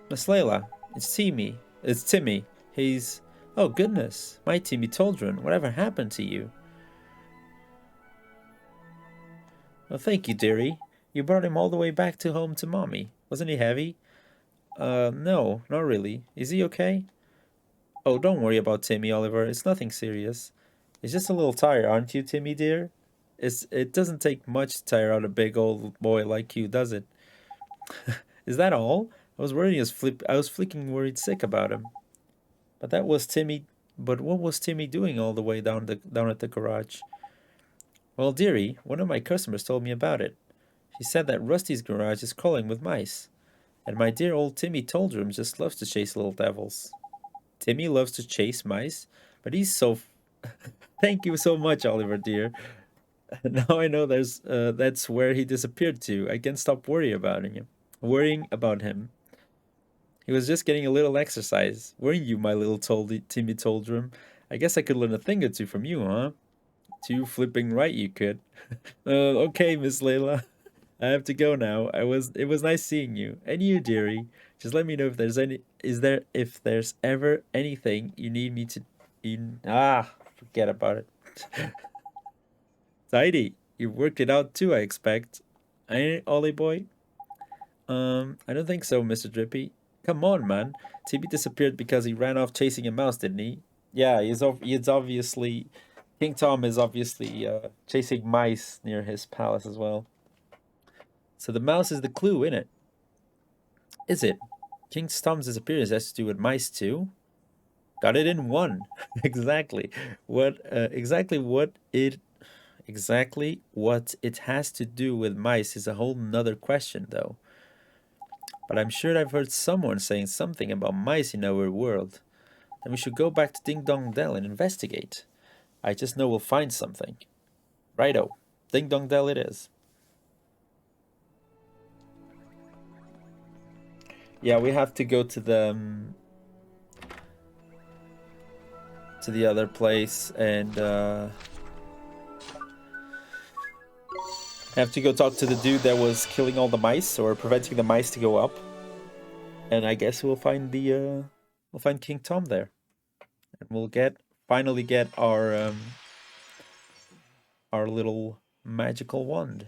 Miss Layla, it's Timmy. It's Timmy. He's... Oh, goodness. My Timmy Toldron. Whatever happened to you? Well, thank you, dearie. You brought him all the way back to home to Mommy. Wasn't he heavy? No, not really. Is he okay? Oh, don't worry about Timmy, Oliver. It's nothing serious. He's just a little tired, aren't you, Timmy, dear? It doesn't take much to tire out a big old boy like you, does it? Is that all? I was flicking worried sick about him. But that was Timmy. But what was Timmy doing all the way down at the garage? Well, dearie, one of my customers told me about it. She said that Rusty's garage is crawling with mice. And my dear old Timmy Toldrum just loves to chase little devils. Timmy loves to chase mice? But he's so... Thank you so much, Oliver, dear. Now I know that's where he disappeared to. I can't stop worrying about him. He was just getting a little exercise. Weren't you, my little Timmy Toldrum? I guess I could learn a thing or two from you, huh? Too flipping right you could. Okay, Miss Layla. I have to go now. It was nice seeing you. And you, dearie. Just let me know if there's if there's ever anything you need me to forget about it. Tidy. You worked it out too, I expect. Ain't it, Ollie boy? I don't think so, Mr. Drippy. Come on, man. Timmy disappeared because he ran off chasing a mouse, didn't he? Yeah, he's obviously King Tom is obviously chasing mice near his palace as well. So the mouse is the clue, innit? Is it? King Tom's disappearance has to do with mice too? Got it in one. Exactly. Exactly what it has to do with mice is a whole nother question though. But I'm sure I've heard someone saying something about mice in our world. Then we should go back to Ding Dong Dell and investigate. I just know we'll find something. Righto. Ding Dong Dell it is. Yeah, we have to go to the other place and I have to go talk to the dude that was killing all the mice or preventing the mice to go up. And I guess we'll find King Tom there. And we'll finally get our little magical wand.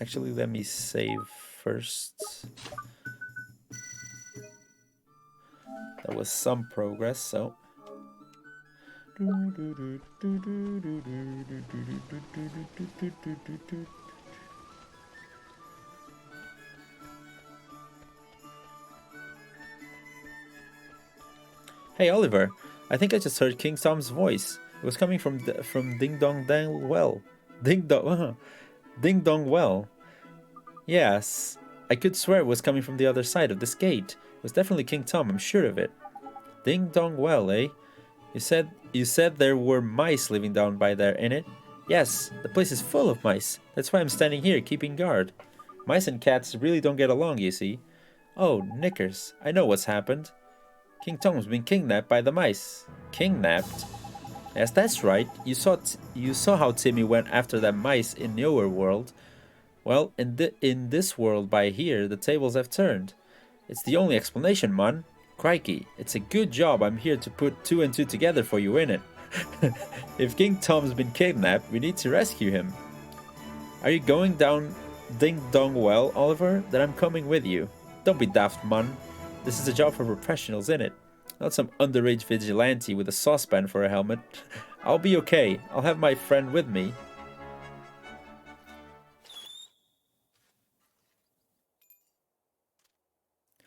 Actually, let me save first. That was some progress, so. Hey Oliver, I think I just heard King Tom's voice. It was coming from Ding Dong Dang Well. Ding Dong Well. Yes, I could swear it was coming from the other side of this gate. It was definitely King Tom, I'm sure of it. Ding Dong Well, eh? You said there were mice living down by there, innit? Yes, the place is full of mice. That's why I'm standing here keeping guard. Mice and cats really don't get along, you see. Oh, knickers, I know what's happened. King Tom's been kidnapped by the mice. Kidnapped? Yes, that's right. You saw how Timmy went after that mice in your world. Well, in this world by here, the tables have turned. It's the only explanation, man. Crikey, it's a good job I'm here to put 2 and 2 together for you, innit? If King Tom's been kidnapped, we need to rescue him. Are you going down Ding Dong Well, Oliver? Then I'm coming with you. Don't be daft, man. This is a job for professionals, innit? Not some underage vigilante with a saucepan for a helmet. I'll be okay. I'll have my friend with me.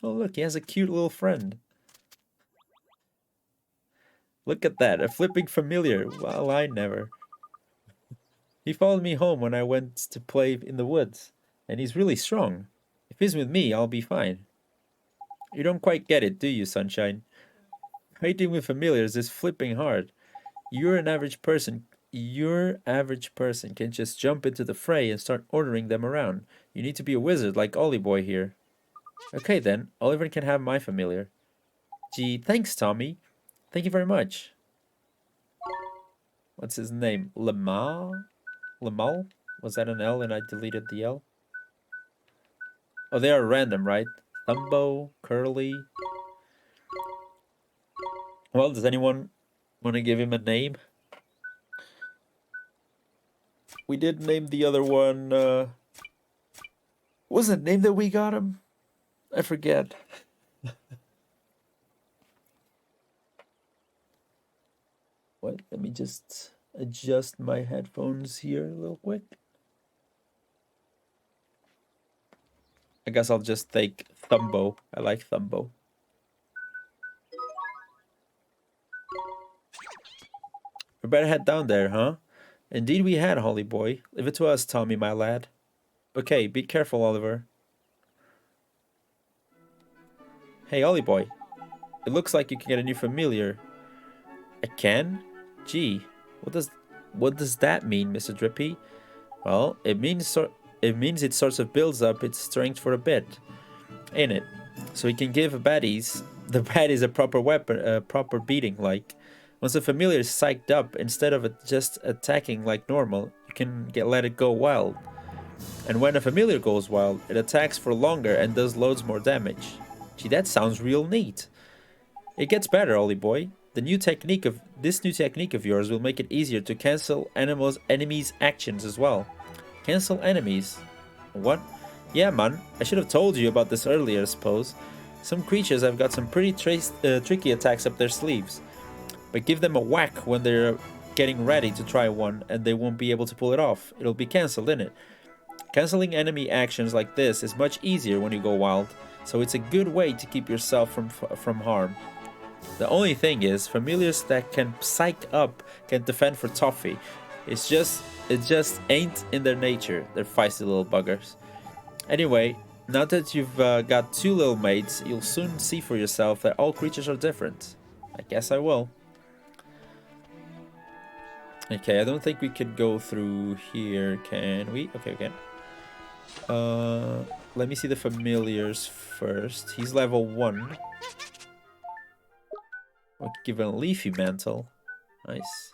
Oh, look, he has a cute little friend. Look at that, a flipping familiar. Well, I never. He followed me home when I went to play in the woods, and he's really strong. If he's with me, I'll be fine. You don't quite get it, do you, Sunshine? Fighting with familiars is flipping hard. Your average person can just jump into the fray and start ordering them around. You need to be a wizard like Ollie Boy here. Okay then, Oliver can have my familiar. Gee, thanks, Tommy. Thank you very much. What's his name? Lamal? Lamal? Was that an L and I deleted the L? Oh, they are random, right? Thumbo, Curly. Well, does anyone want to give him a name? We did name the other one, what was the name that we got him? I forget. What? Let me just adjust my headphones here real quick. I guess I'll just take Thumbo. I like Thumbo. We better head down there, huh? Indeed we had, Holly boy. Leave it to us, Tommy, my lad. Okay, be careful, Oliver. Hey, Ollie boy. It looks like you can get a new familiar. I can? Gee, what does that mean, Mr. Drippy? Well, it means it sort of builds up its strength for a bit, ain't it? so he can give the baddies a proper weapon, a proper beating. Like, once a familiar is psyched up, instead of just attacking like normal, you can let it go wild. And when a familiar goes wild, it attacks for longer and does loads more damage. Gee, that sounds real neat. It gets better, Ollie boy. This new technique of yours will make it easier to cancel enemies' actions as well. Cancel enemies? What? Yeah, man. I should have told you about this earlier, I suppose. Some creatures have got some pretty tricky attacks up their sleeves. But give them a whack when they're getting ready to try one, and they won't be able to pull it off. It'll be cancelled, innit? Cancelling enemy actions like this is much easier when you go wild, so it's a good way to keep yourself from harm. The only thing is, familiars that can psych up can defend for toffee. It just ain't in their nature. They're feisty little buggers. Anyway, now that you've got 2 little mates, you'll soon see for yourself that all creatures are different. I guess I will. Okay, I don't think we can go through here, can we? Okay, we can. Let me see the familiars first. He's level 1. I'll give him a leafy mantle. Nice.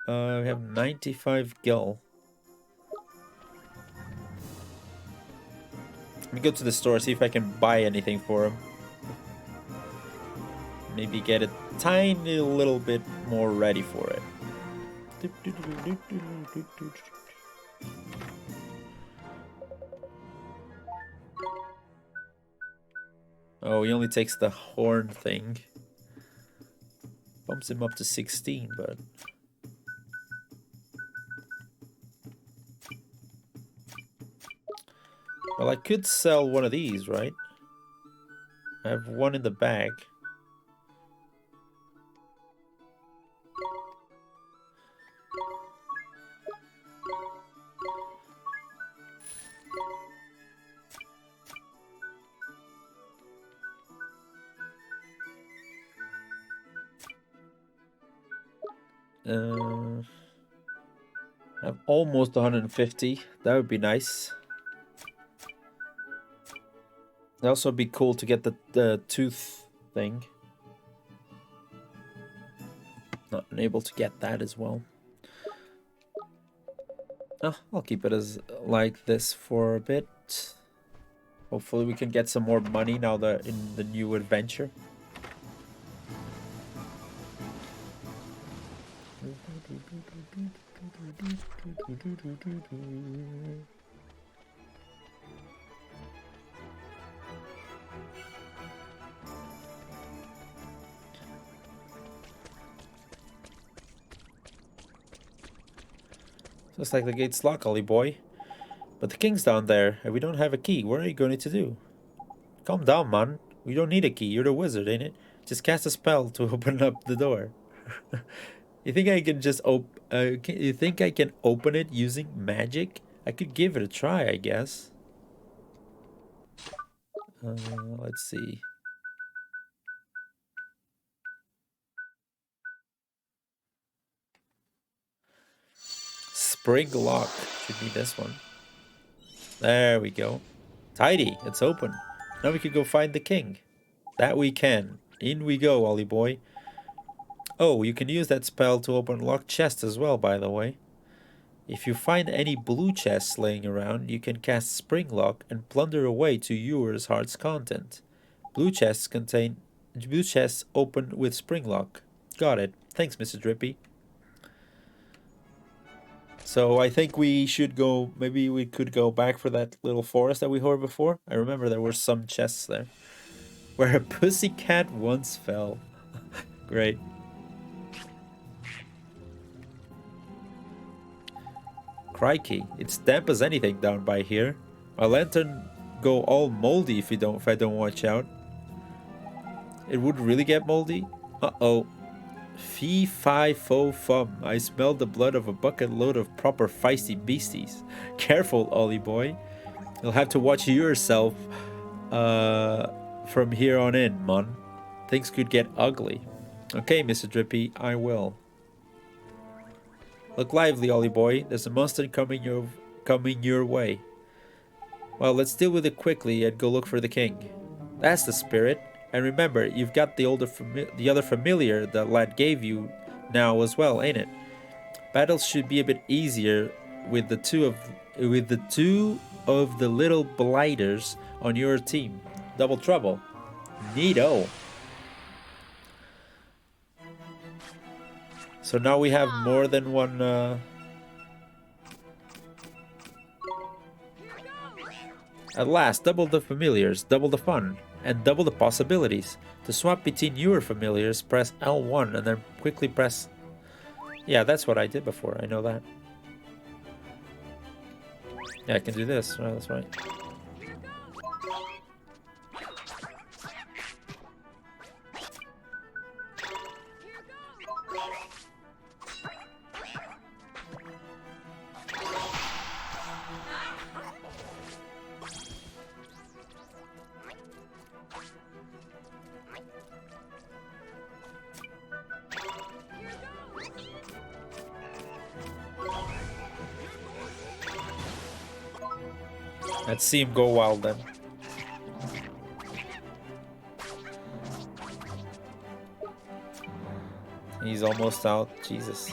We have 95 gil. Let me go to the store, see if I can buy anything for him. Maybe get a tiny little bit more ready for it. Oh, he only takes the horn thing. Bumps him up to 16, but... Well, I could sell one of these, right? I have one in the bag. I have almost 150. That would be nice. It'd also be cool to get the tooth thing. Not able to get that as well. Oh, I'll keep it as like this for a bit. Hopefully we can get some more money now that in the new adventure. Looks like the gate's locked, Ollie boy. But the king's down there, and we don't have a key. What are you going to do? Calm down, man. We don't need a key. You're the wizard, ain't it? Just cast a spell to open up the door. You think I can just you think I can open it using magic? I could give it a try, I guess. Let's see. Spring lock should be this one. There we go. Tidy, it's open. Now we can go find the king. That we can. In we go, Ollie boy. Oh, you can use that spell to open locked chests as well, by the way. If you find any blue chests laying around, you can cast Spring Lock and plunder away to yours heart's content. Blue chests open with Spring Lock. Got it. Thanks, Mr. Drippy. So I think we should go, maybe we could go back for that little forest that we heard before. I remember there were some chests there. Where a pussycat once fell. Great. Crikey, it's damp as anything down by here. My lantern go all moldy if I don't watch out. It would really get moldy? Uh-oh. Fee fi fo fum. I smelled the blood of a bucket load of proper feisty beasties. Careful, Ollie boy. You'll have to watch yourself from here on in, mon. Things could get ugly. Okay, Mr. Drippy, I will. Look lively, Ollie boy. There's a monster coming your way. Well, let's deal with it quickly and go look for the king. That's the spirit. And remember, you've got the other familiar that lad gave you now as well, ain't it? Battles should be a bit easier with the two of the little blighters on your team. Double trouble. Neato. So now we have more than one. At last, double the familiars, double the fun, and double the possibilities. To swap between newer familiars, press L1 and then quickly press... Yeah, that's what I did before, I know that. Yeah, I can do this, right, that's right. Let's see him go wild then. He's almost out. Jesus.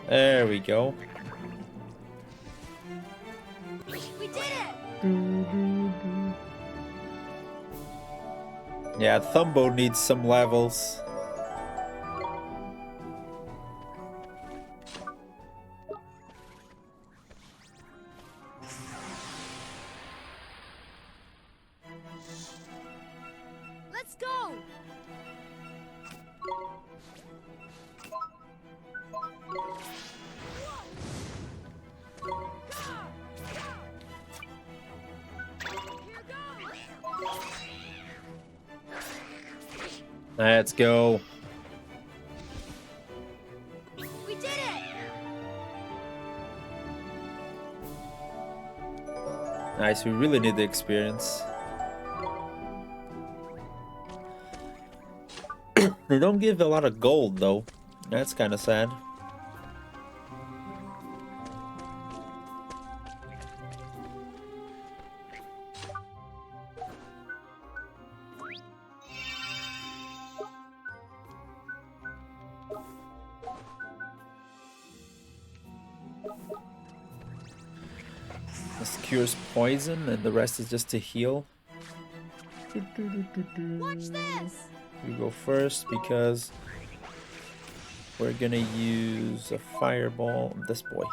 There we go. We did it! Yeah, Thumbo needs some levels. Let's go! Let's go. We did it! Nice, we really need the experience. They don't give a lot of gold though. That's kind of sad. This cures poison and the rest is just to heal. Watch this! You go first because we're gonna use a fireball on this boy.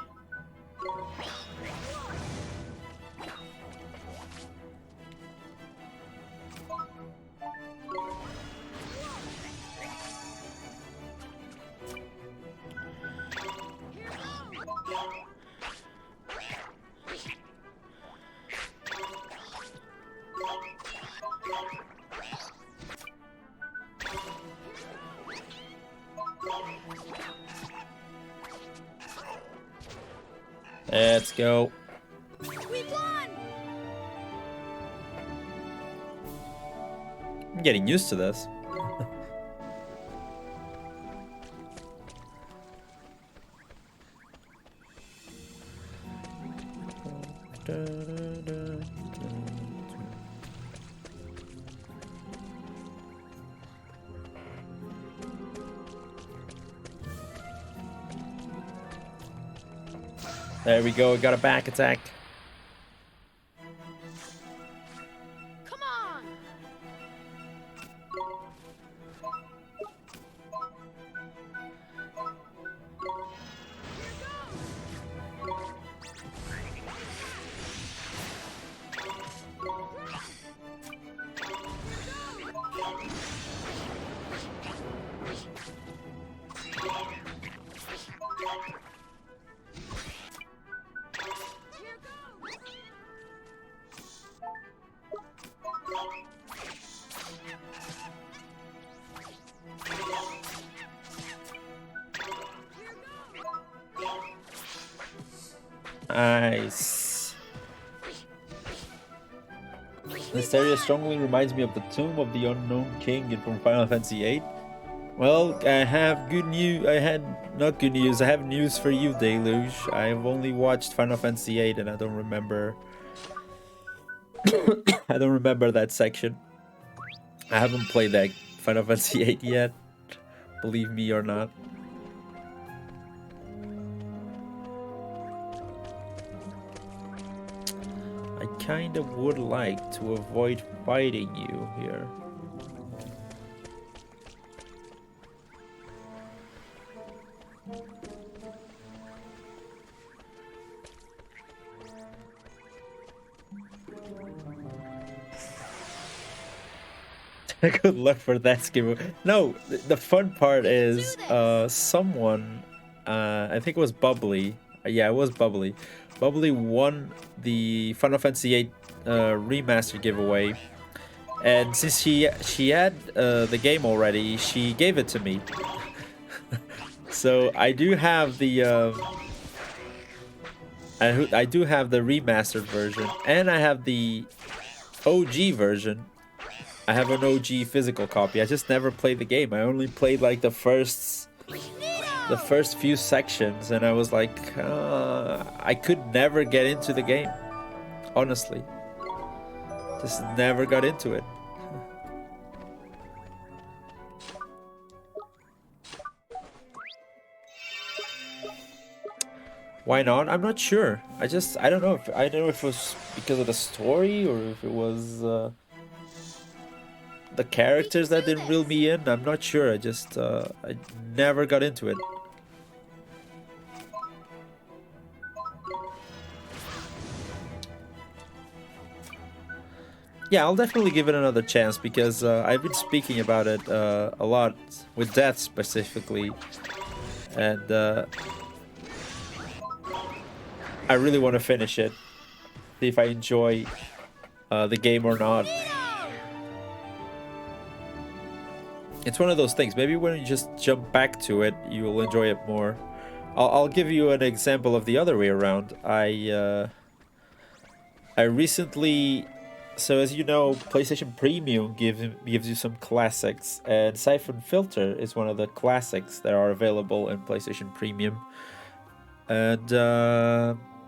Let's go. We won! I'm getting used to this. There we go, we got a back attack. Come on! Here Nice. This area strongly reminds me of the Tomb of the Unknown King from Final Fantasy VIII. Well, I have good news. I have news for you, Deluge. I've only watched Final Fantasy VIII, and I don't remember. I don't remember that section. I haven't played that Final Fantasy VIII yet. Believe me or not. I kinda would like to avoid fighting you here. Good luck for that skip. No, the fun part is someone, I think it was Bubbly. Yeah, it was Bubbly. Bubbly won the Final Fantasy VIII remaster giveaway, and since she had the game already, she gave it to me. So I do have the I do have the remastered version, and I have the OG version. I have an OG physical copy. I just never played the game. I only played like the first few sections, and I was like, I could never get into the game. Honestly, just never got into it. Why not? I'm not sure. I don't know if it was because of the story or if it was the characters that didn't reel me in. I'm not sure. I never got into it. Yeah, I'll definitely give it another chance because I've been speaking about it a lot with Death specifically, and I really want to finish it, see if I enjoy the game or not. It's one of those things. Maybe when you just jump back to it, you will enjoy it more. I'll give you an example of the other way around. I recently, so as you know, PlayStation Premium gives you some classics, and Siphon Filter is one of the classics that are available in PlayStation Premium. And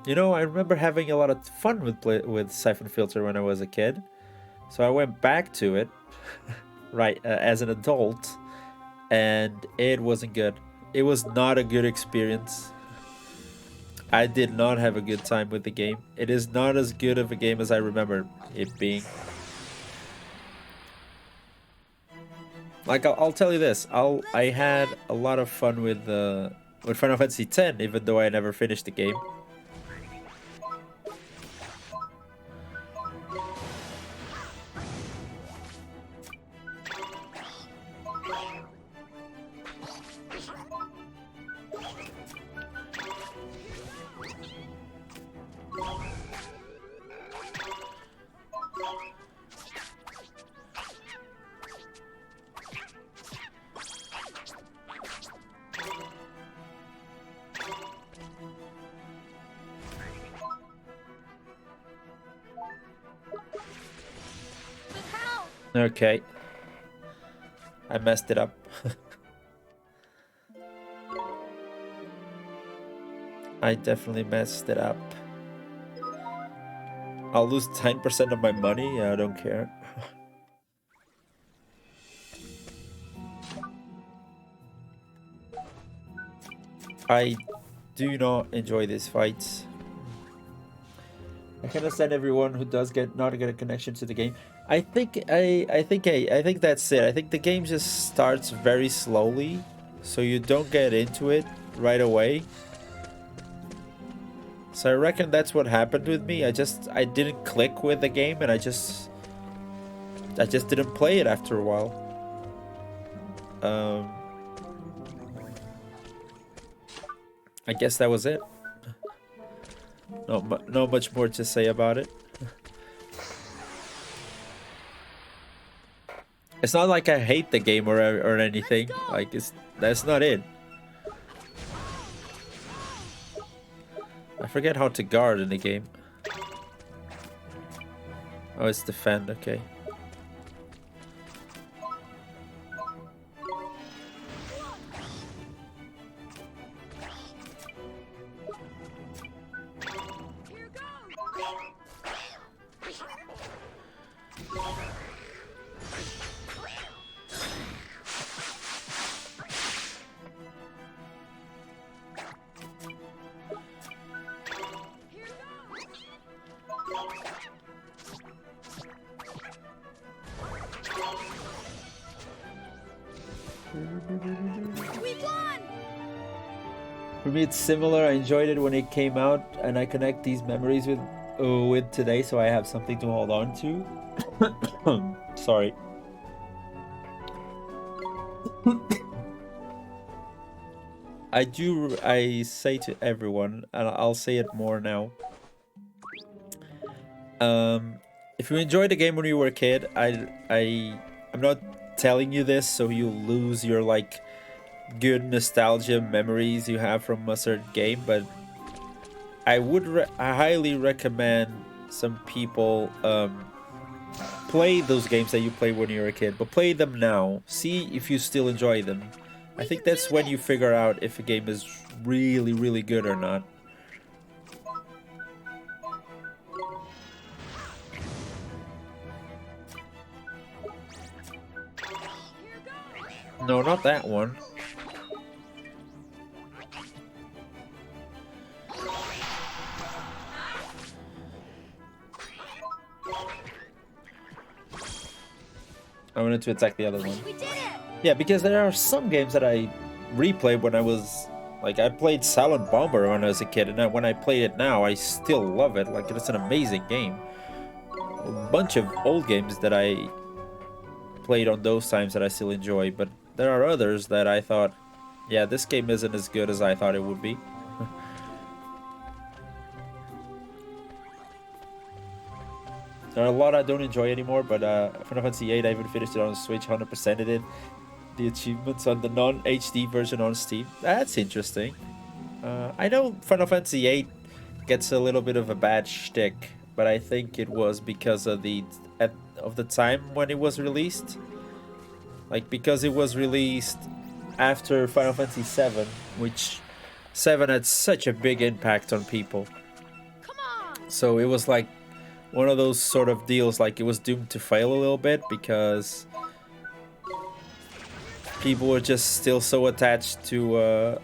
you know, I remember having a lot of fun with Siphon Filter when I was a kid, so I went back to it. Right, as an adult, and it wasn't good. It was not a good experience. I did not have a good time with the game. It is not as good of a game as I remember it being. Like, I'll tell you this, I had a lot of fun with Final Fantasy X, even though I never finished the game. Okay. I messed it up. I definitely messed it up. I'll lose 10% of my money. I don't care. I do not enjoy these fights. I can understand everyone who does not get a connection to the game. I think that's it. I think the game just starts very slowly, so you don't get into it right away. So I reckon that's what happened with me. I didn't click with the game, and I just didn't play it after a while. I guess that was it. Not much more to say about it. It's not like I hate the game or anything. Like, that's not it. I forget how to guard in the game. Oh, it's defend, okay. We won! For me, it's similar. I enjoyed it when it came out, and I connect these memories with today, so I have something to hold on to. Sorry. I say to everyone, and I'll say it more now. If you enjoyed the game when you were a kid, I'm not telling you this so you lose your like good nostalgia memories you have from a certain game, but I highly recommend some people play those games that you played when you were a kid, but play them now. See if you still enjoy them. I think that's when you figure out if a game is really, really good or not. No, not that one. I wanted to attack the other one. We did it! Yeah, because there are some games that I replayed when I was... Like, I played Silent Bomber when I was a kid, and when I play it now, I still love it. Like, it's an amazing game. A bunch of old games that I played on those times that I still enjoy, but there are others that I thought, yeah, this game isn't as good as I thought it would be. There are a lot I don't enjoy anymore, but Final Fantasy VIII, I even finished it on Switch, 100%ed it. The achievements on the non-HD version on Steam. That's interesting. I know Final Fantasy VIII gets a little bit of a bad shtick, but I think it was because of the time when it was released. Like, because it was released after Final Fantasy VII, which 7 had such a big impact on people. Come on! So it was like one of those sort of deals, like it was doomed to fail a little bit because people were just still so attached to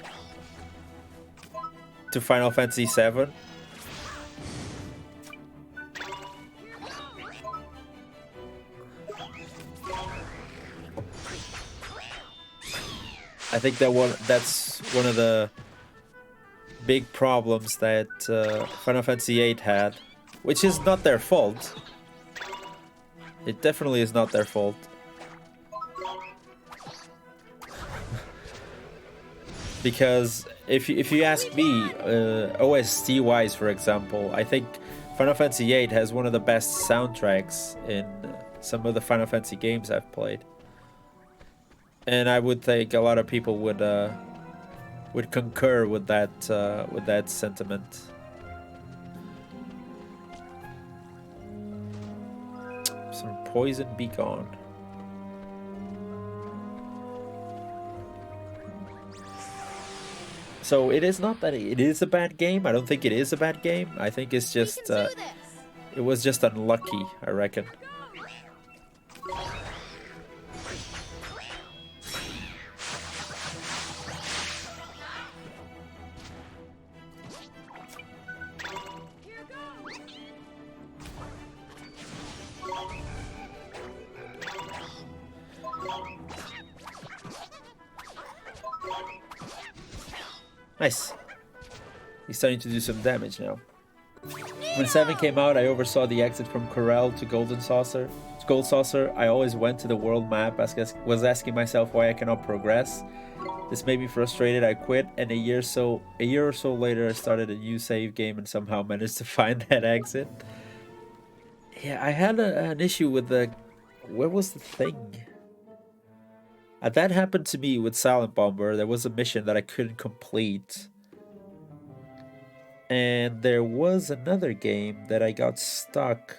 Final Fantasy VII. I think that's one of the big problems that Final Fantasy VIII had, which is not their fault. It definitely is not their fault. Because if you ask me, OST wise, for example, I think Final Fantasy VIII has one of the best soundtracks in some of the Final Fantasy games I've played. And I would think a lot of people would concur with that sentiment. Some poison be gone. So it is not that it is a bad game. I don't think it is a bad game. I think it's just it was just unlucky, I reckon. Nice. He's starting to do some damage now. When 7 came out, I oversaw the exit from Corel to Gold Saucer. I always went to the world map, was asking myself why I cannot progress. This made me frustrated. I quit, and a year or so later, I started a new save game and somehow managed to find that exit. Yeah, I had an issue with where was the thing? That happened to me with Silent Bomber. There was a mission that I couldn't complete. And there was another game that I got stuck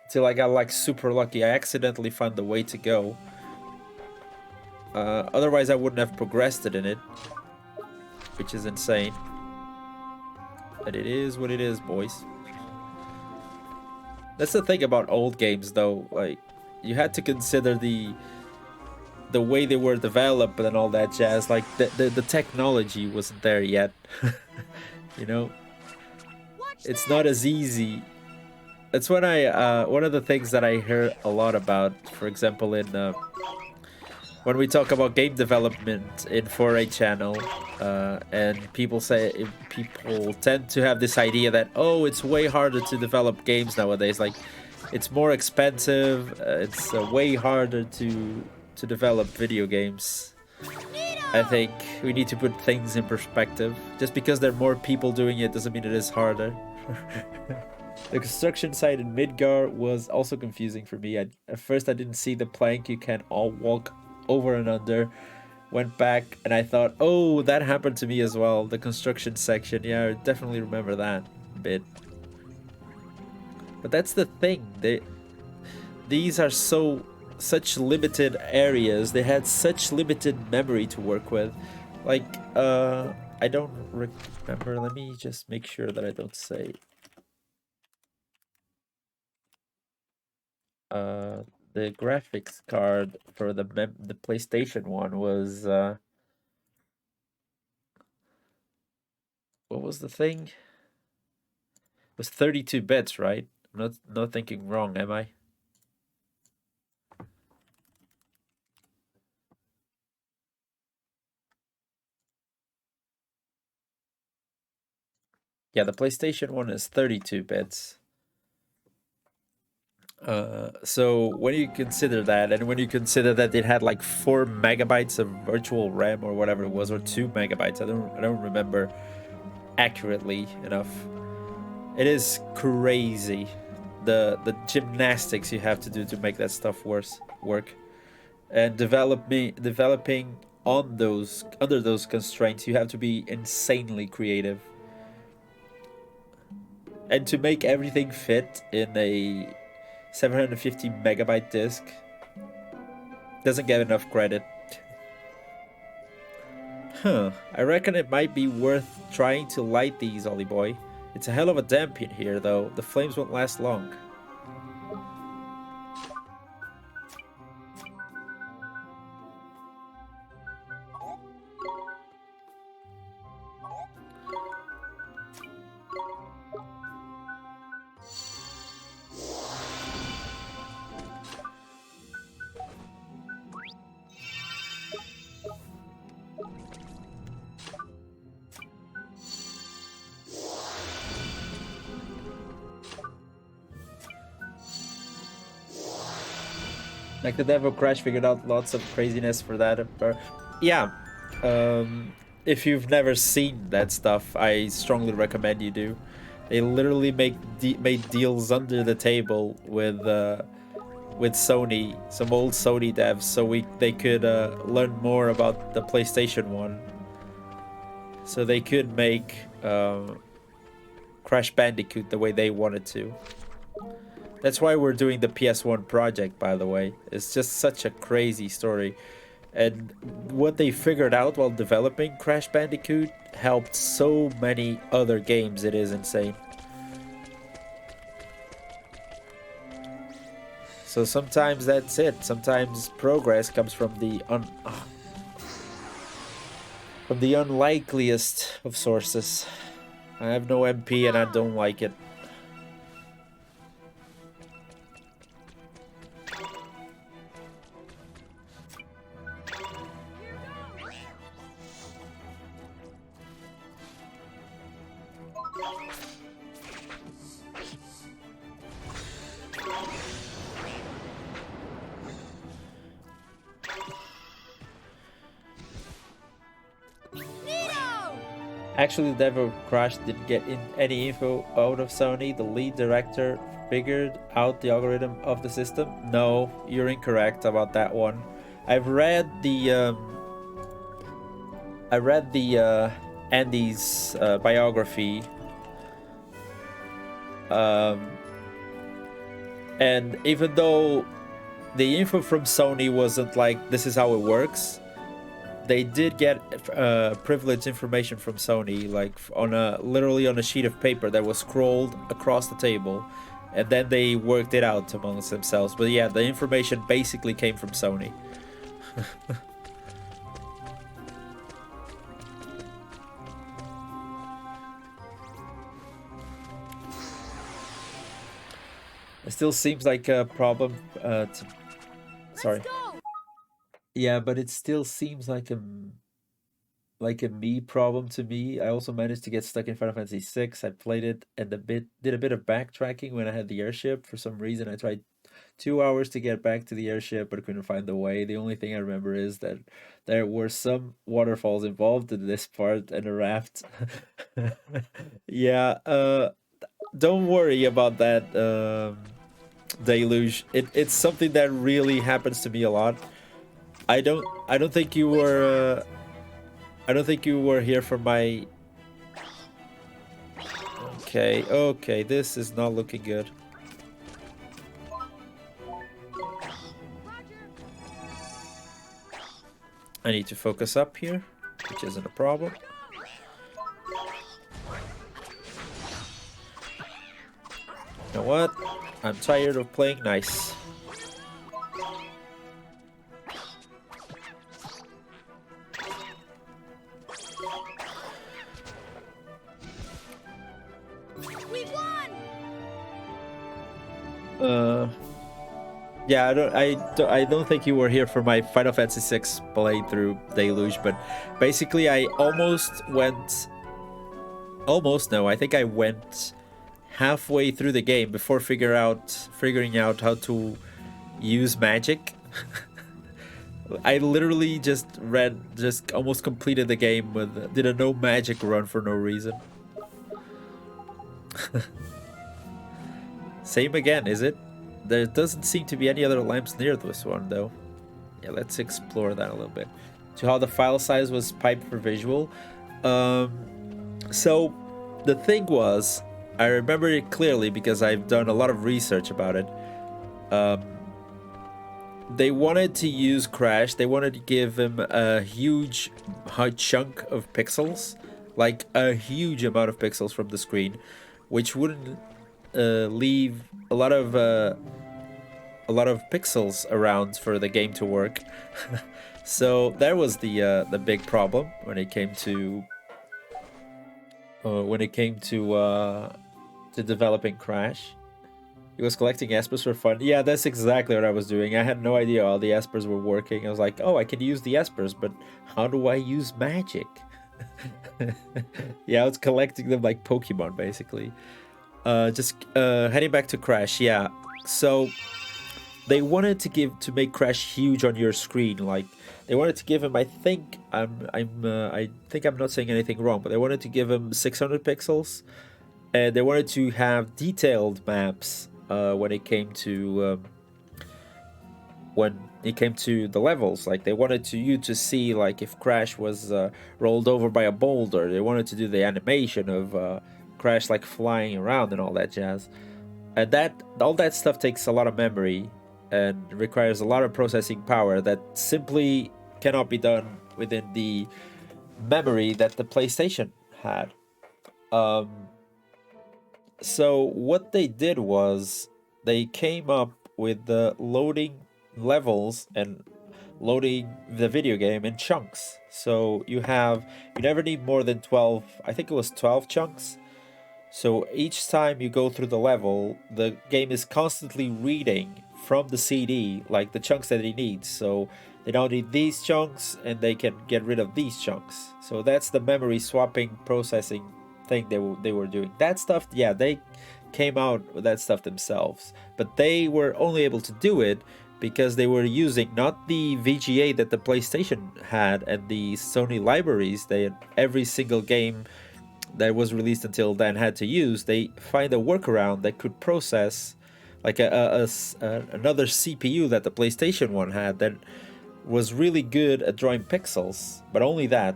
till I got like super lucky. I accidentally found the way to go. Otherwise I wouldn't have progressed it in it, which is insane. But it is what it is, boys. That's the thing about old games, though. Like, you had to consider the way they were developed and all that jazz. Like, the technology wasn't there yet. You know, it's not as easy. It's when I one of the things that I hear a lot about, for example, in when we talk about game development in 4A channel, and people tend to have this idea that, oh, it's way harder to develop games nowadays. Like, it's more expensive. It's way harder to develop video games. I think we need to put things in perspective. Just because there are more people doing it doesn't mean it is harder. The construction site in Midgar was also confusing for me. At first I didn't see the plank you can all walk over and under. Went back and I thought, oh, that happened to me as well. The construction section, yeah, I definitely remember that bit. But that's the thing. These are such limited areas. They had such limited memory to work with. Like, I don't remember. Let me just make sure that I don't say. The graphics card for the PlayStation one was what was the thing? It was 32 bits, right? I'm not thinking wrong, am I? Yeah, the PlayStation one is 32 bits. So when you consider that, and when you consider that it had like 4 megabytes of virtual RAM or whatever it was, or 2 megabytes, I don't remember accurately enough. It is crazy the gymnastics you have to do to make that stuff work, and developing on those under those constraints. You have to be insanely creative, and to make everything fit in a 750 megabyte disk doesn't get enough credit. I reckon it might be worth trying to light these, Ollie boy. It's a hell of a damp in here, though. The flames won't last long. Like the Devil Crash figured out lots of craziness for that. Yeah, if you've never seen that stuff, I strongly recommend you do. They literally made deals under the table with Sony, some old Sony devs, so they could learn more about the PlayStation 1. So they could make Crash Bandicoot the way they wanted to. That's why we're doing the PS1 project, by the way. It's just such a crazy story. And what they figured out while developing Crash Bandicoot helped so many other games. It is insane. So sometimes that's it. Sometimes progress comes from the unlikeliest of sources. I have no MP and I don't like it. Actually, Devil Crash didn't get any info out of Sony. The lead director figured out the algorithm of the system. No, you're incorrect about that one. I've read the I read the Andy's biography, and even though the info from Sony wasn't like this is how it works, they did get privileged information from Sony, like on literally on a sheet of paper that was scrolled across the table, and then they worked it out amongst themselves. But yeah, the information basically came from Sony. It still seems like a problem sorry. Yeah, but it still seems like a me problem to me. I also managed to get stuck in Final Fantasy VI. I played it and did a bit of backtracking when I had the airship. For some reason, I tried 2 hours to get back to the airship, but couldn't find the way. The only thing I remember is that there were some waterfalls involved in this part and a raft. Yeah, don't worry about that, Deluge. It's something that really happens to me a lot. I don't think you were here for my... Okay, this is not looking good. I need to focus up here, which isn't a problem. You know what? I'm tired of playing nice. We won! Yeah, I don't think you were here for my Final Fantasy VI playthrough, Deluge, but basically I I think I went halfway through the game before figuring out how to use magic. I literally just almost completed the game did a no magic run for no reason. Same again, is it? There doesn't seem to be any other lamps near this one, though. Yeah, let's explore that a little bit. To how the file size was piped for visual. So, the thing was, I remember it clearly because I've done a lot of research about it. They wanted to use Crash. They wanted to give him a huge chunk of pixels. Like, a huge amount of pixels from the screen. Which wouldn't leave a lot of pixels around for the game to work. So that was the big problem when it came to developing Crash. He was collecting espers for fun. Yeah, that's exactly what I was doing. I had no idea how the espers were working. I was like, oh, I can use the espers, but how do I use magic? Yeah, I was collecting them like Pokemon, basically. Heading back to Crash, yeah. So they wanted to make Crash huge on your screen. Like they wanted to give him, I think I'm not saying anything wrong, but they wanted to give him 600 pixels, and they wanted to have detailed maps when it came to the levels. Like they wanted you to see like if Crash was rolled over by a boulder. They wanted to do the animation of Crash like flying around and all that jazz, and all that stuff takes a lot of memory and requires a lot of processing power that simply cannot be done within the memory that the PlayStation had. So what they did was they came up with the loading levels and loading the video game in chunks. So you never need more than 12, I think it was 12 chunks. So each time you go through the level, the game is constantly reading from the CD like the chunks that it needs. So they don't need these chunks and they can get rid of these chunks. So that's the memory swapping processing thing they were doing. That stuff, yeah, they came out with that stuff themselves. But they were only able to do it because they were using not the VGA that the PlayStation had and the Sony libraries. They had every single game that was released until then had to use. They find a workaround that could process like another CPU that the PlayStation one had that was really good at drawing pixels, but only that.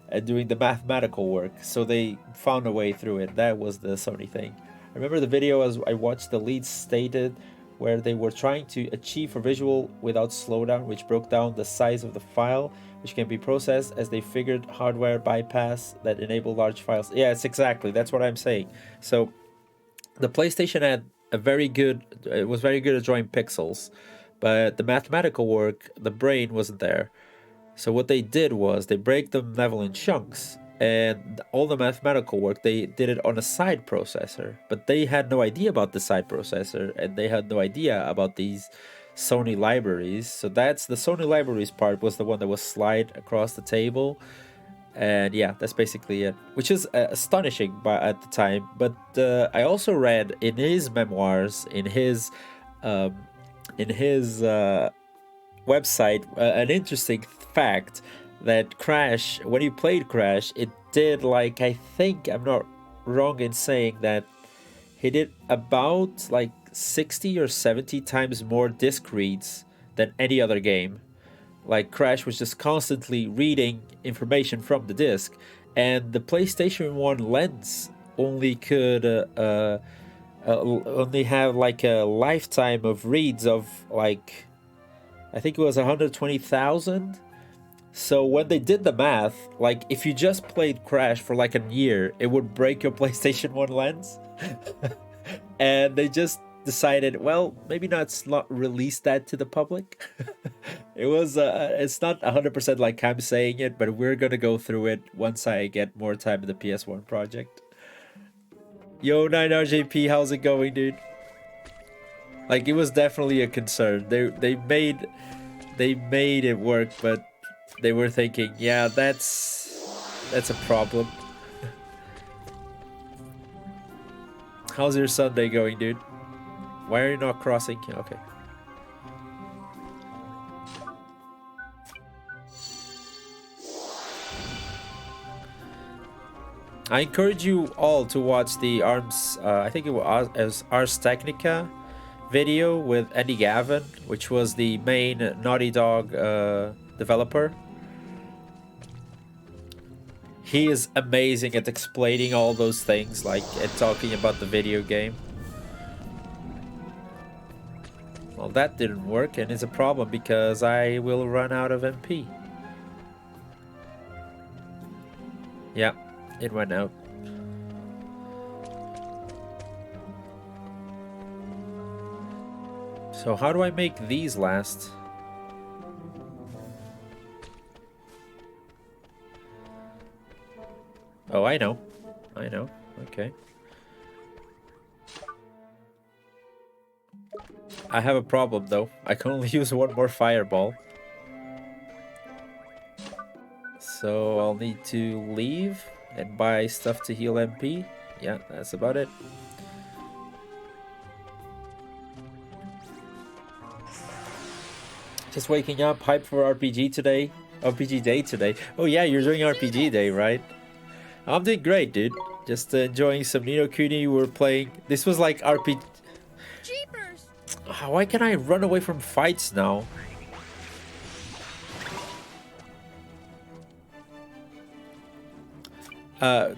and doing the mathematical work. So they found a way through it. That was the Sony thing. I remember the video as I watched, the leads stated where they were trying to achieve a visual without slowdown, which broke down the size of the file, which can be processed as they figured hardware bypass that enable large files. Yes, exactly. That's what I'm saying. So the PlayStation had a very good, it was very good at drawing pixels, but the mathematical work, the brain wasn't there. So what they did was they break the level in chunks, and all the mathematical work, they did it on a side processor, but they had no idea about the side processor, and they had no idea about these Sony libraries. So that's the Sony libraries part was the one that was slide across the table. And yeah, that's basically it, which is astonishing at the time. But I also read in his memoirs, in his website, an interesting fact that Crash, when he played Crash, it did, like, I think I'm not wrong in saying that he did about like 60 or 70 times more disc reads than any other game. Like, Crash was just constantly reading information from the disc, and the PlayStation 1 lens only could only have like a lifetime of reads of like, I think it was 120,000. So when they did the math, like if you just played Crash for like a year, it would break your PlayStation 1 lens. And they just decided, well, maybe not release that to the public. It was it's not 100% like I'm saying it, but we're gonna go through it once I get more time in the PS1 project. Yo, 9RJP, how's it going, dude? Like, it was definitely a concern. They made it work, but they were thinking, yeah, that's a problem. How's your Sunday going, dude? Why are you not crossing? Okay. I encourage you all to watch the ARMS, I think it was Ars Technica video with Andy Gavin, which was the main Naughty Dog developer. He is amazing at explaining all those things, like, and talking about the video game. Well, that didn't work, and it's a problem because I will run out of MP. Yeah, it went out. So how do I make these last? Oh, I know. Okay. I have a problem though. I can only use one more fireball. So I'll need to leave and buy stuff to heal MP. Yeah, that's about it. Just waking up, hype for RPG today. RPG day today. Oh yeah, you're doing RPG day, right? I'm doing great, dude. Just enjoying some No Kuni. We're playing. This was like RPG. Jeepers! Why can I run away from fights now?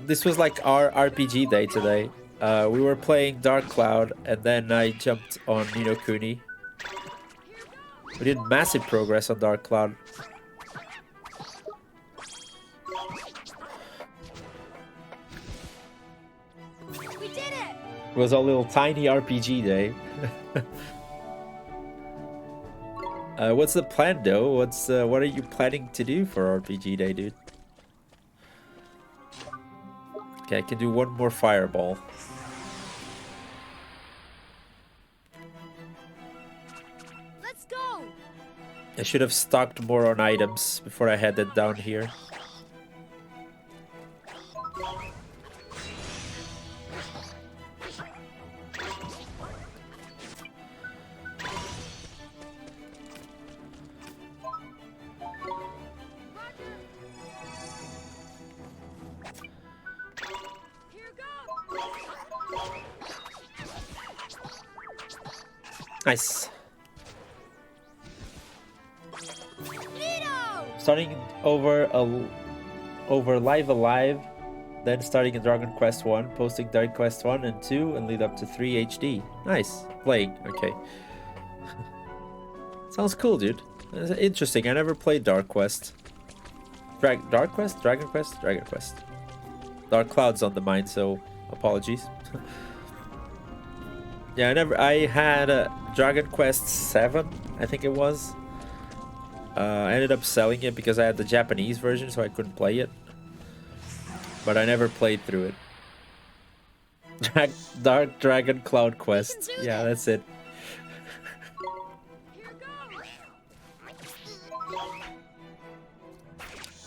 This was like our RPG day today. We were playing Dark Cloud, and then I jumped on No Kuni. We did massive progress on Dark Cloud. We did it! It was a little tiny RPG day. What's the plan, though? What are you planning to do for RPG day, dude? Okay, I can do one more fireball. Let's go! I should have stocked more on items before I headed down here. Nice. Starting over over Live Alive, then starting in Dragon Quest 1, posting Dragon Quest 1 and 2, and lead up to 3 HD. Nice. Playing, okay. Sounds cool, dude. It's interesting. I never played Dark Quest. Dark Quest? Dragon Quest? Dragon Quest. Dark Cloud's on the mind, so apologies. Yeah, I had Dragon Quest 7, I think it was. I ended up selling it because I had the Japanese version, so I couldn't play it. But I never played through it. Dark Dragon Cloud Quest. Yeah, that's it.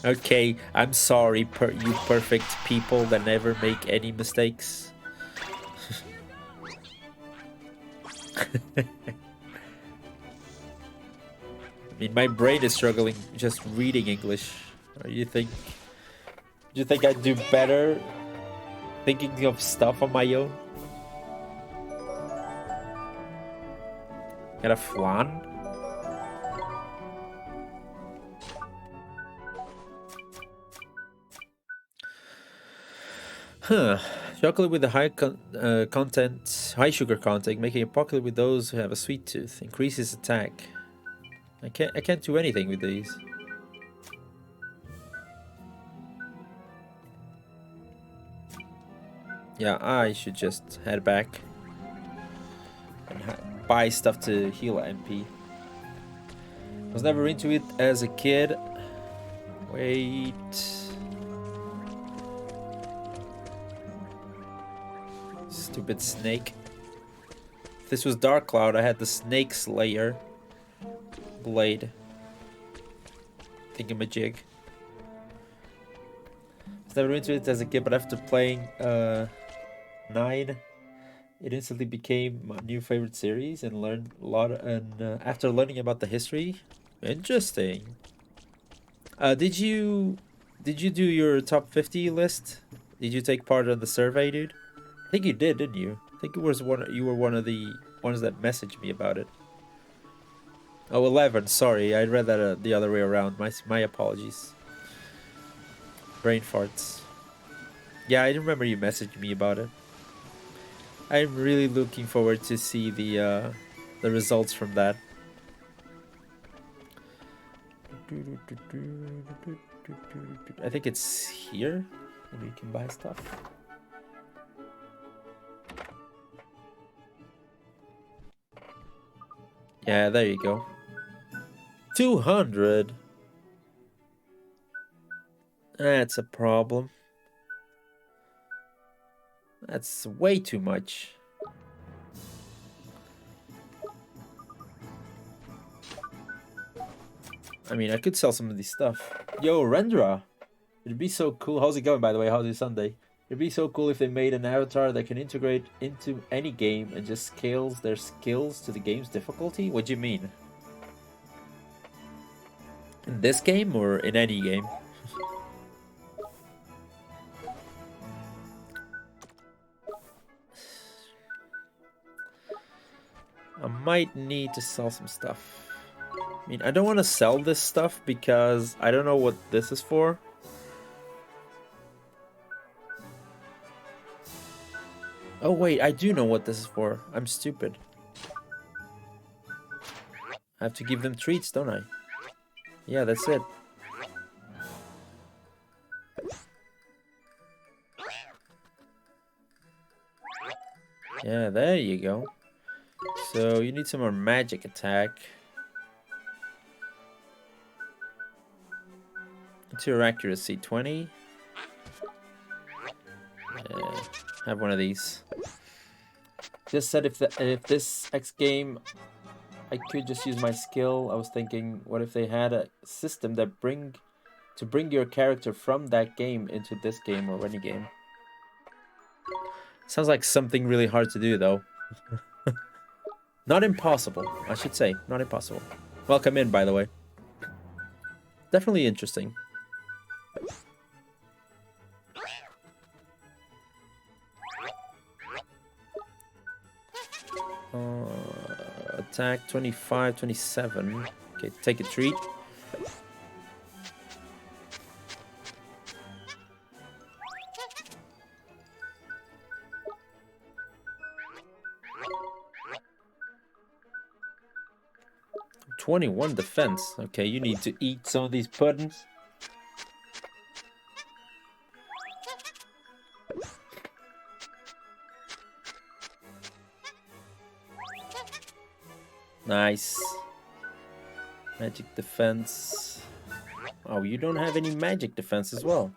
Okay, I'm sorry, you perfect people that never make any mistakes. I mean, my brain is struggling just reading English. Do you think I'd do better thinking of stuff on my own? Got a flan? Huh. Chocolate with a high high sugar content, making it popular with those who have a sweet tooth. Increases attack. I can't do anything with these. Yeah, I should just head back and buy stuff to heal MP. Was never into it as a kid. Wait. Stupid snake. If this was Dark Cloud, I had the Snake Slayer blade. Thingamajig. Was never into it as a kid, but after playing 9, it instantly became my new favorite series and learned a lot. And after learning about the history, interesting. Did you do your top 50 list? Did you take part in the survey, dude? I think you did, didn't you? I think it was you were one of the ones that messaged me about it. Oh, 11. Sorry, I read that the other way around. My apologies. Brain farts. Yeah, I remember you messaged me about it. I'm really looking forward to see the results from that. I think it's here where you can buy stuff. Yeah, there you go. 200. That's a problem. That's way too much. I mean, I could sell some of this stuff. Yo, Rendra! It'd be so cool. How's it going, by the way? How's your Sunday? It'd be so cool if they made an avatar that can integrate into any game and just scales their skills to the game's difficulty? What do you mean? In this game or in any game? I might need to sell some stuff. I mean, I don't want to sell this stuff because I don't know what this is for. Oh wait, I do know what this is for. I'm stupid. I have to give them treats, don't I? Yeah, that's it. Yeah, there you go. So you need some more magic attack. What's your accuracy? 20? Have one of these. Just said if this X game I could just use my skill. I was thinking, what if they had a system that bring your character from that game into this game or any game? Sounds like something really hard to do, though. Not impossible, I should say. Not impossible. Welcome in, by the way. Definitely interesting. Attack 25, 27. Okay, take a treat. 21 defense. Okay, you need to eat some of these puddings. Nice. Magic defense. Oh, you don't have any magic defense as well.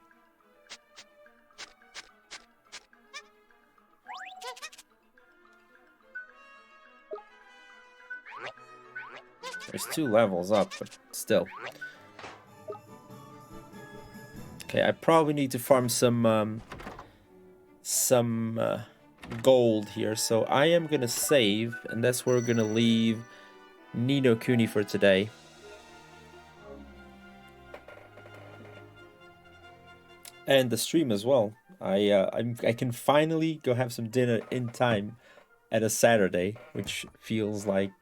There's 2 levels up, but still. Okay, I probably need to farm some gold here, so I am gonna save, and that's where we're gonna leave No Kuni for today. And the stream as well. I can finally go have some dinner in time at a Saturday, which feels like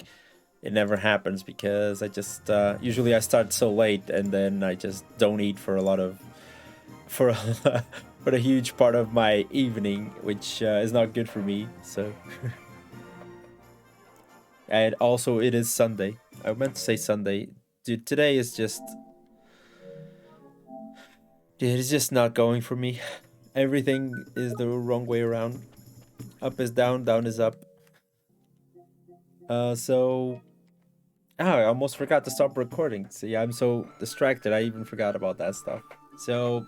it never happens because I just usually I start so late and then I just don't eat for for a huge part of my evening, which is not good for me. So, and also it is Sunday. I meant to say Sunday, dude. Today is just. It is just not going for me. Everything is the wrong way around. Up is down, down is up. I almost forgot to stop recording. See, I'm so distracted, I even forgot about that stuff. So,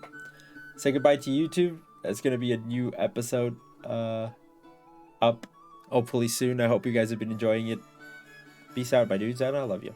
say goodbye to YouTube. It's gonna be a new episode up hopefully soon. I hope you guys have been enjoying it. Peace out, my dudes, and I love you.